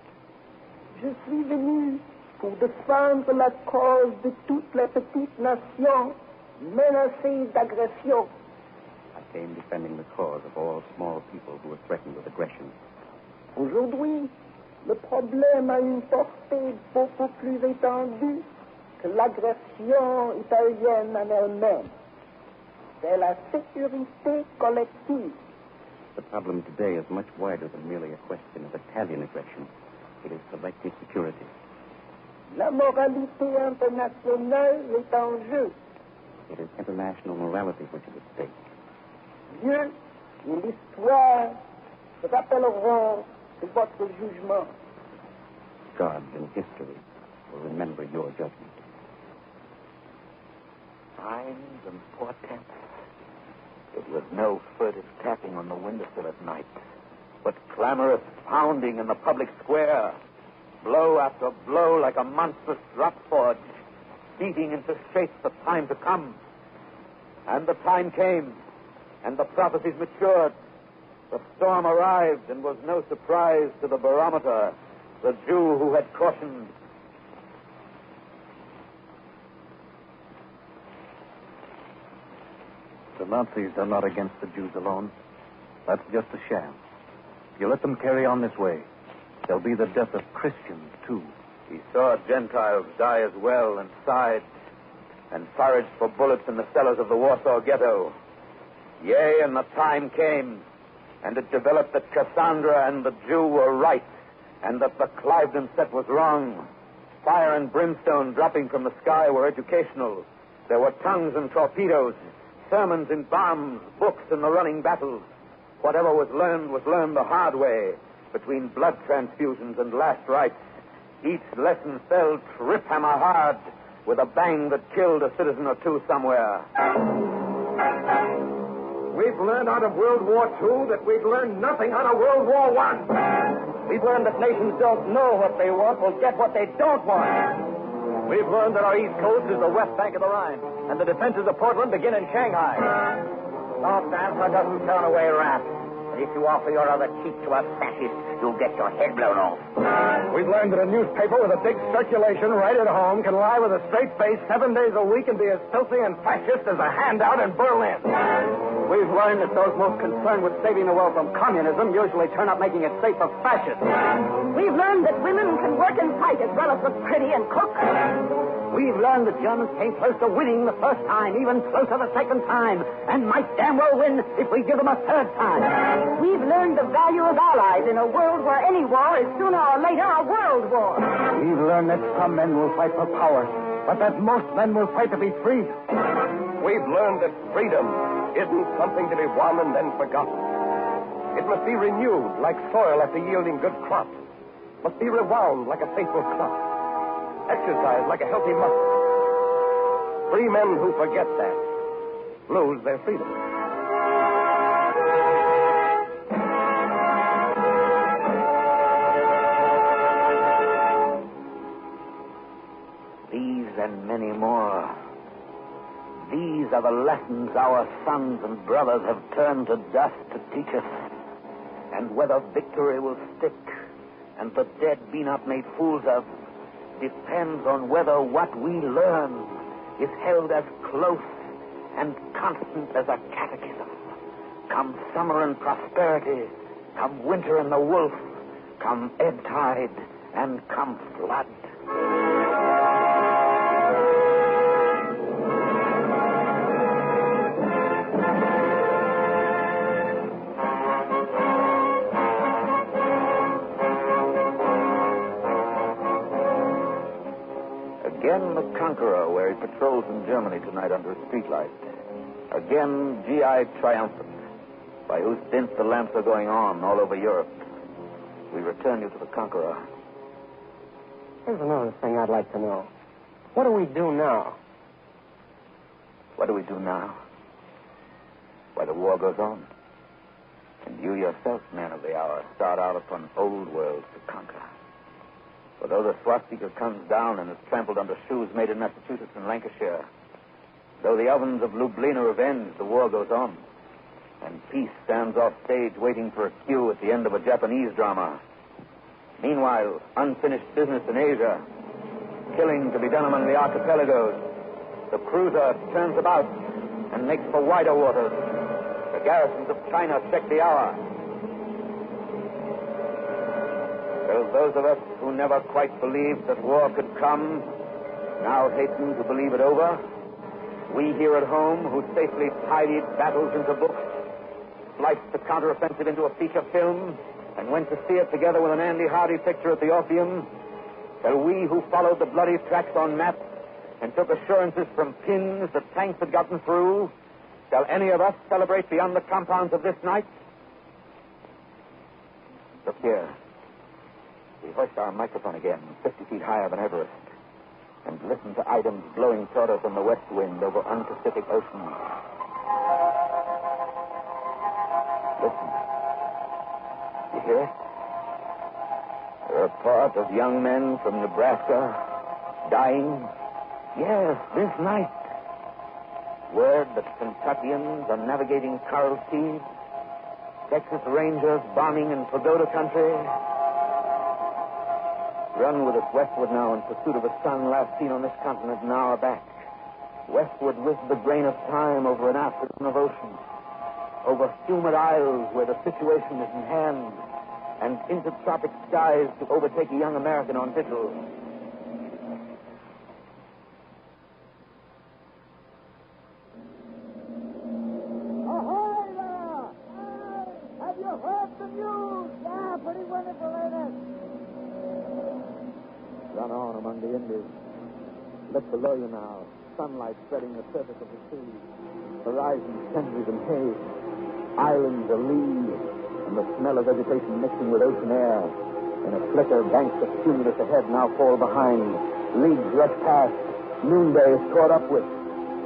Je suis venu pour défendre la cause de toutes les petites nations menacées d'agression. I came defending the cause of all small people who were threatened with aggression. Aujourd'hui, le problème a une portée beaucoup plus étendue que l'agression italienne en elle-même. C'est la sécurité collective. The problem today is much wider than merely a question of Italian aggression. It is collective security. La moralité internationale est en jeu. It is international morality which is at stake. Dieu et l'histoire se rappelleront de votre jugement. God and history will remember your judgment. Signs and portents. It was no furtive tapping on the windowsill at night, but clamorous pounding in the public square. Blow after blow like a monstrous drop forge, beating into shape the time to come. And the time came, and the prophecies matured. The storm arrived and was no surprise to the barometer, the Jew who had cautioned. The Nazis are not against the Jews alone. That's just a sham. If you let them carry on this way, there'll be the death of Christians, too. He saw Gentiles die as well and sighed and foraged for bullets in the cellars of the Warsaw Ghetto. Yea, and the time came, and it developed that Cassandra and the Jew were right, and that the Cliveden set was wrong. Fire and brimstone dropping from the sky were educational. There were tongues and torpedoes, sermons in bombs, books in the running battles. Whatever was learned the hard way, between blood transfusions and last rites. Each lesson fell trip-hammer hard, with a bang that killed a citizen or two somewhere. We've learned out of World War II that we've learned nothing out of World War I. We've learned that nations don't know what they want will get what they don't want. We've learned that our East Coast is the west bank of the Rhine, and the defenses of Portland begin in Shanghai. North Answer doesn't turn away rats. But if you offer your other cheek to a fascist, you'll get your head blown off. We've learned that a newspaper with a big circulation right at home can lie with a straight face 7 days a week and be as filthy and fascist as a handout in Berlin. We've learned that those most concerned with saving the world from communism usually turn up making it safe for fascists. We've learned that women can work and fight as well as look pretty and cook. We've learned the Germans came close to winning the first time, even closer the second time, and might damn well win if we give them a third time. We've learned the value of allies in a world where any war is sooner or later a world war. We've learned that some men will fight for power, but that most men will fight to be free. We've learned that freedom isn't something to be won and then forgotten. It must be renewed like soil after yielding good crops. Must be rewound like a faithful clock. Exercised like a healthy muscle. Free men who forget that lose their freedom. These and many more. These are the lessons our sons and brothers have turned to dust to teach us. And whether victory will stick and the dead be not made fools of depends on whether what we learn is held as close and constant as a catechism. Come summer and prosperity, come winter and the wolf, come ebb tide and come flood. Again, the Conqueror, where he patrols in Germany tonight under a streetlight. Again, G.I. triumphant, by whose dint the lamps are going on all over Europe. We return you to the Conqueror. Here's another thing I'd like to know. What do we do now? What do we do now? Why, the war goes on. And you yourself, man of the hour, start out upon old worlds to conquer. For though the swastika comes down and is trampled under shoes made in Massachusetts and Lancashire, though the ovens of Lublin are avenged, the war goes on. And peace stands off stage waiting for a cue at the end of a Japanese drama. Meanwhile, unfinished business in Asia, killing to be done among the archipelagos. The cruiser turns about and makes for wider waters. The garrisons of China check the hour. Till those of us who never quite believed that war could come now hasten to believe it over. We here at home, who safely tidied battles into books, sliced the counteroffensive into a feature film, and went to see it together with an Andy Hardy picture at the Orpheum, till we who followed the bloody tracks on maps and took assurances from pins that tanks had gotten through, shall any of us celebrate beyond the compounds of this night? Look here. We hoist our microphone again, 50 feet higher than Everest, and listen to items blowing toward us on the west wind over unpacific oceans. Listen. You hear it? A report of young men from Nebraska dying. Yes, this night. Word that Kentuckians are navigating coral seas. Texas Rangers bombing in Pagoda country. Run with us westward now in pursuit of a sun last seen on this continent an hour back. Westward with the grain of time over an afternoon of ocean. Over humid isles where the situation is in hand. And into tropic skies to overtake a young American on vigil. Ahoy there! Have you heard the news? Yeah, pretty wonderful, ain't it? Run on among the Indies. Look below you now. Sunlight spreading the surface of the sea. Horizon centuries in haze. Islands a lee. And the smell of vegetation mixing with ocean air. In a flicker, banks of cumulus ahead now fall behind. Leagues rush past. Noonday is caught up with.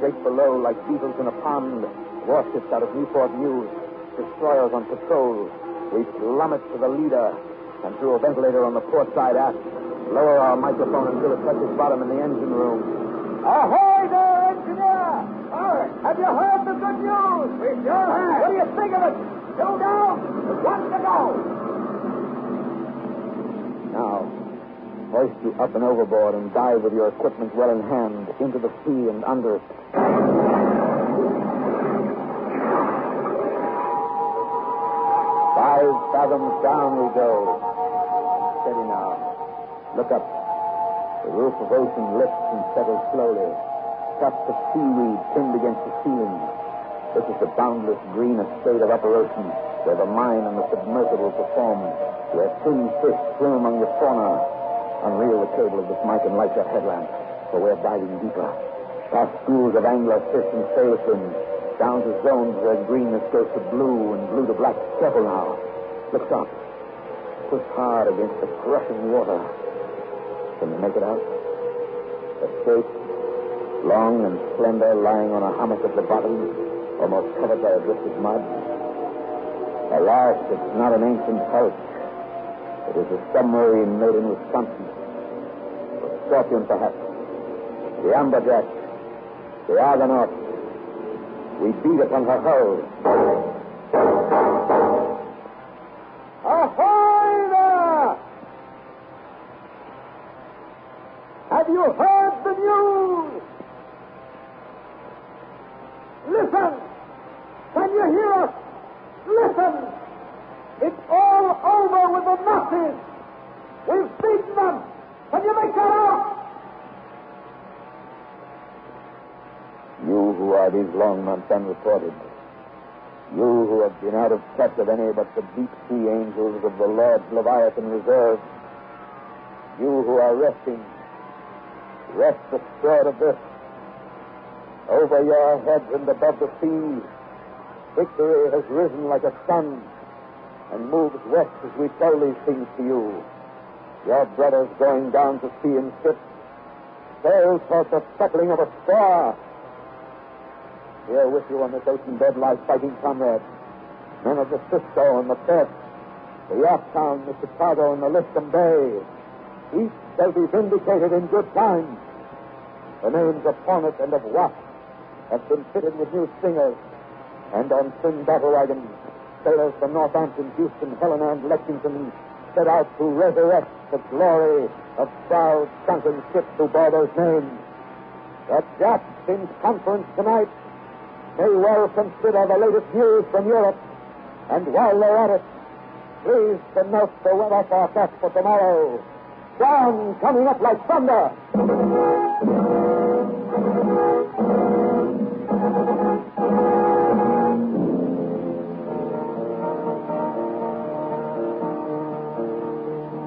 Straight below, like beetles in a pond, warships out of Newport News. Destroyers on patrol. We plummet to the leader. And through a ventilator on the port side aft, lower our microphone until it touches bottom in the engine room. Ahoy there, engineer! Howard, have you heard the good news? We sure have. What do you think of it? Two down, one to go. Now, hoist you up and overboard and dive with your equipment well in hand into the sea and under it. 5 fathoms down we go. Steady now. Look up. The roof of ocean lifts and settles slowly. Tufts of seaweed pinned against the ceiling. This is the boundless green estate of upper ocean, where the mine and the submersible perform, where thin fish swim among the fauna. Unreel the cable of this Mike and light your headlamp, for we're diving deeper. Past schools of angler, fish, and sailor fins, down to zones where greenness goes to blue and blue to black. Careful now. Look up. Push hard against the crushing water. Can you make it out? A shape, long and slender, lying on a hummock at the bottom, almost covered by a drift of mud. Alas, it's not an ancient hulk. It is a submarine made in Wisconsin. The Scorpion, perhaps. The Amberjack. The Argonaut. We beat upon her hull. Ahoy there! Have you heard the news? Listen! Can you hear us? Listen! It's all over with the Nazis! We've beaten them! Can you make that out? You who are these long months unreported. You who have been out of touch of any but the deep-sea angels of the Lord's Leviathan Reserve. You who are resting. Rest assured of this. Over your heads and above the sea, victory has risen like a sun and moves west as we tell these things to you. Your brothers going down to sea in ships sail toward the settling of a star. Here with you on this ocean bed lie fighting comrades, men of the Cisco and the Perth, the Yorktown, the Chicago, and the Liscombe Bay. Each shall be vindicated in good time. The names of Hornet and of Wasp have been fitted with new stringers, and on twin battle wagons, sailors from Northampton, Houston, Helena, and Lexington set out to resurrect the glory of proud sunken ships who bore those names. The Japs in conference tonight may well consider the latest news from Europe, and while they're at it, please to note the weather forecast for tomorrow. Storm coming up like thunder.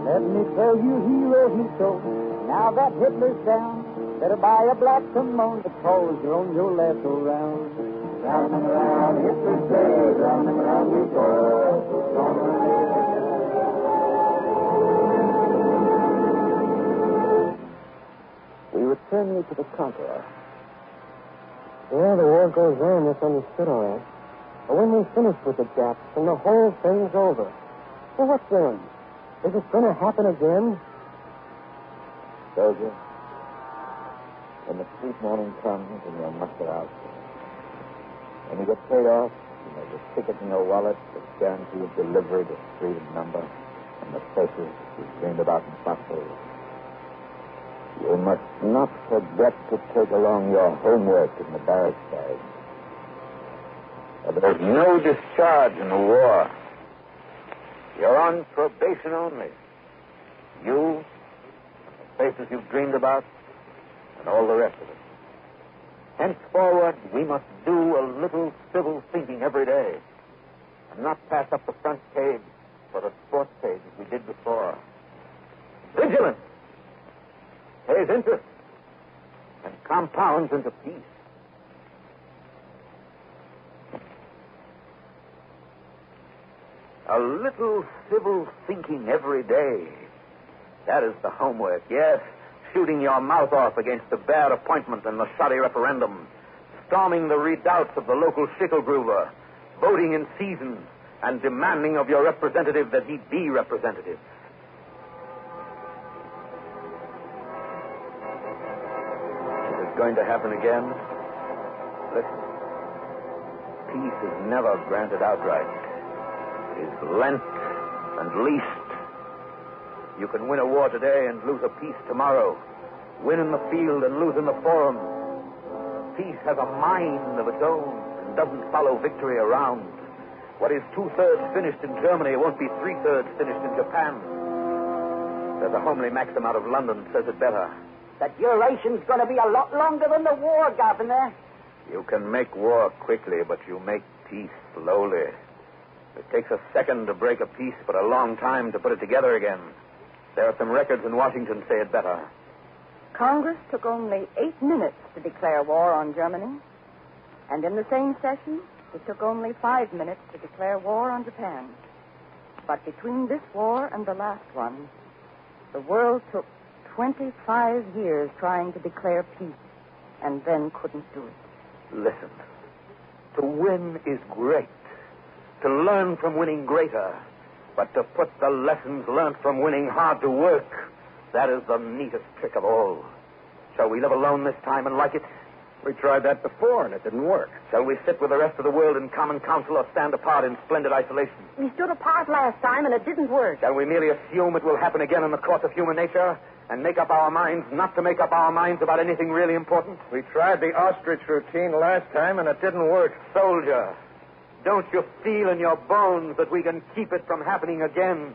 Let me tell you, hero, now that Hitler's down, better buy a black Simone because you're on your last go round. Round and around, Hitler's day, round and around we go. We return you to the Conqueror. Yeah, the war goes on, that's understood all right. But when we finish with the Japs and the whole thing's over, well, what then? Is it going to happen again? Soldier, when the sweet morning comes and you're mustered out, when you get paid off, you know your ticket in your wallet, the guarantee of delivery, the street and number, and the places you've dreamed about in foxholes. You must not forget to take along your homework in the barrack bag. But there's no discharge in the war. You're on probation only. You, the places you've dreamed about, and all the rest of it. Henceforward, we must do a little civil thinking every day, and not pass up the front page for the sports page as we did before. Vigilance pays interest and compounds into peace. A little civil thinking every day. That is the homework, yes. Shooting your mouth off against the bad appointment and the shoddy referendum. Storming the redoubts of the local schickelgruber. Voting in season and demanding of your representative that he be representative. Is it going to happen again? Listen. Peace is never granted outright. Is lent and leased. You can win a war today and lose a peace tomorrow. Win in the field and lose in the forum. Peace has a mind of its own and doesn't follow victory around. What is 2/3 finished in Germany won't be 3/3 finished in Japan. There's a homely maxim out of London says it better. The duration's going to be a lot longer than the war, Governor. You can make war quickly, but you make peace slowly. It takes a second to break a peace, but a long time to put it together again. There are some records in Washington say it better. Congress took only 8 minutes to declare war on Germany. And in the same session, it took only 5 minutes to declare war on Japan. But between this war and the last one, the world took 25 years trying to declare peace and then couldn't do it. Listen. To win is great. To learn from winning greater. But to put the lessons learned from winning hard to work, that is the neatest trick of all. Shall we live alone this time and like it? We tried that before, and it didn't work. Shall we sit with the rest of the world in common council or stand apart in splendid isolation? We stood apart last time, and it didn't work. Shall we merely assume it will happen again in the course of human nature and make up our minds not to make up our minds about anything really important? We tried the ostrich routine last time, and it didn't work. Soldier, don't you feel in your bones that we can keep it from happening again?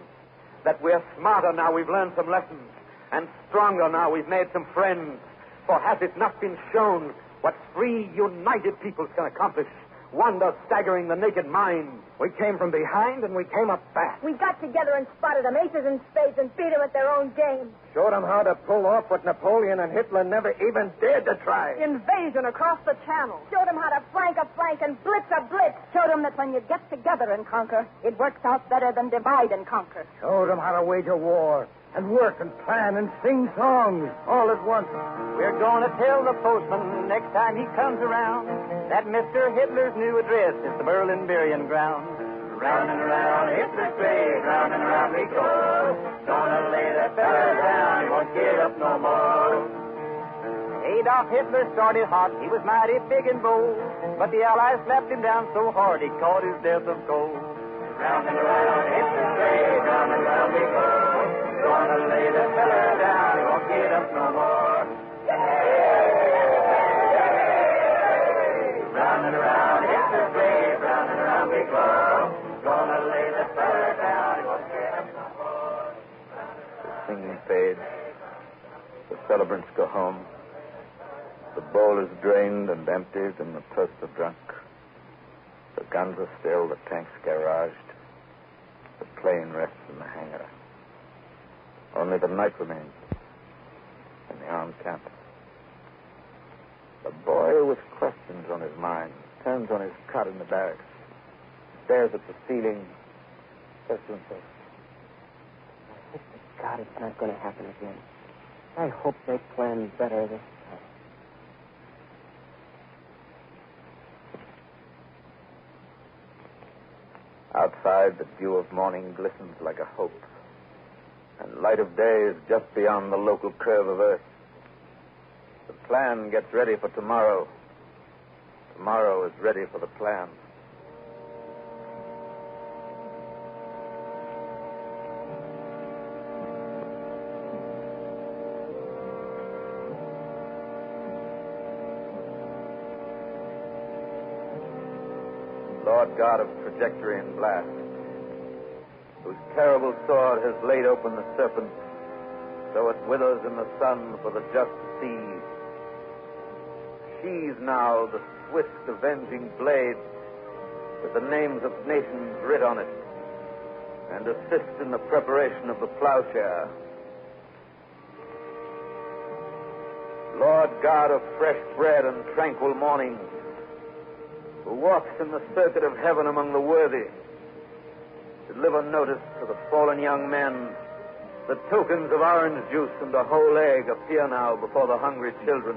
That we're smarter now we've learned some lessons, and stronger now we've made some friends. For has it not been shown what free, united peoples can accomplish wonder staggering the naked mind. We came from behind and we came up fast. We got together and spotted them, aces and spades, and beat them at their own game. Showed them how to pull off what Napoleon and Hitler never even dared to try. Invasion across the channel. Showed them how to flank a flank and blitz a blitz. Showed them that when you get together and conquer, it works out better than divide and conquer. Showed them how to wage a war and work and plan and sing songs all at once. We're going to tell the postman next time he comes around that Mr. Hitler's new address is the Berlin burying ground. Round and around Hitler's grave, round and around we go. Gonna lay that fella down, he won't get up no more. Adolf Hitler started hot, he was mighty big and bold, but the Allies slapped him down so hard he caught his death of cold. Round and around Hitler's grave, round and around we go. Gonna lay that fella down, he won't get up no more. Round and around Hitler's grave, round and around we go. Gonna lay that fella down, he won't get up no more. The singing fades. The celebrants go home. The bowl is drained and emptied, and the toasts are drunk. The guns are still, the tanks garaged. The plane rests in the hangar. Only the night remains, and the armed camp. The boy with questions on his mind turns on his cot in the barracks, stares at the ceiling, says to himself, I hope to God it's not going to happen again. I hope they plan better this time. Outside, the dew of morning glistens like a hope, and light of day is just beyond the local curve of Earth. The plan gets ready for tomorrow. Tomorrow is ready for the plan. Lord God of trajectory and blast, whose terrible sword has laid open the serpent, so it withers in the sun for the just to see. Sheathe now the swift avenging blade with the names of nations writ on it, and assist in the preparation of the plowshare. Lord God of fresh bread and tranquil mornings, who walks in the circuit of heaven among the worthy, deliver notice to the fallen young men. The tokens of orange juice and a whole egg appear now before the hungry children.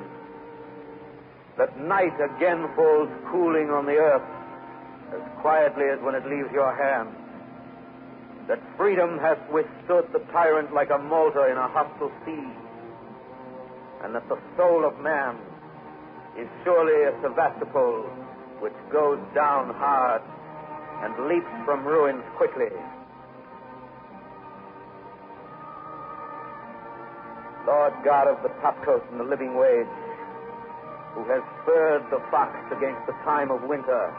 That night again falls cooling on the earth, as quietly as when it leaves your hand. That freedom hath withstood the tyrant like a Malta in a hostile sea. And that the soul of man is surely a Sevastopol which goes down hard and leaps from ruins quickly. Lord God of the topcoat and the living wage, who has spurred the fox against the time of winter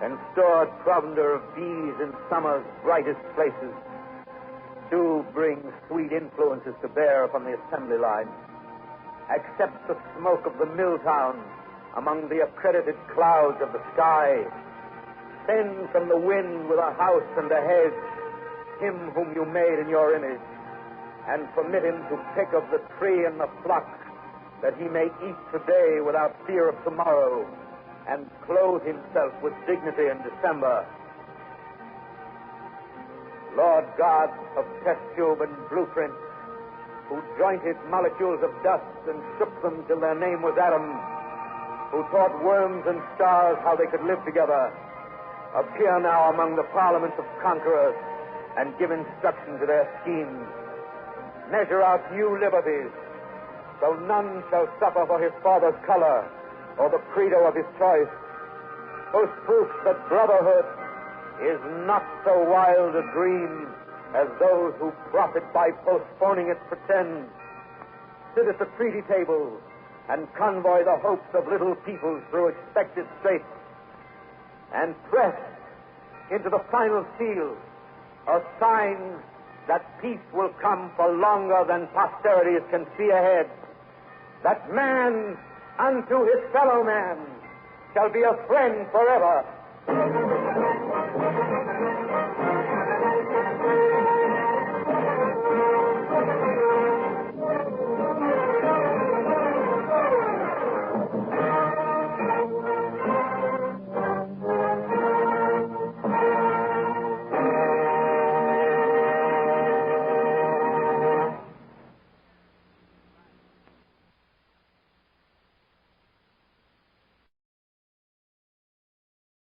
and stored provender of bees in summer's brightest places, do bring sweet influences to bear upon the assembly line. Accept the smoke of the mill town among the accredited clouds of the sky. Send from the wind with a house and a hedge him whom you made in your image, and permit him to pick of the tree and the flock, that he may eat today without fear of tomorrow, and clothe himself with dignity in December. Lord God of test tube and blueprint, who jointed molecules of dust and shook them till their name was Adam, who taught worms and stars how they could live together, appear now among the parliaments of conquerors and give instruction to their schemes. Measure out new liberties, so none shall suffer for his father's color or the credo of his choice. Those proofs that brotherhood is not so wild a dream as those who profit by postponing it pretend. Sit at the treaty table and convoy the hopes of little peoples through expected straits, and press into the final seal a sign that peace will come for longer than posterities can see ahead, that man unto his fellow man shall be a friend forever.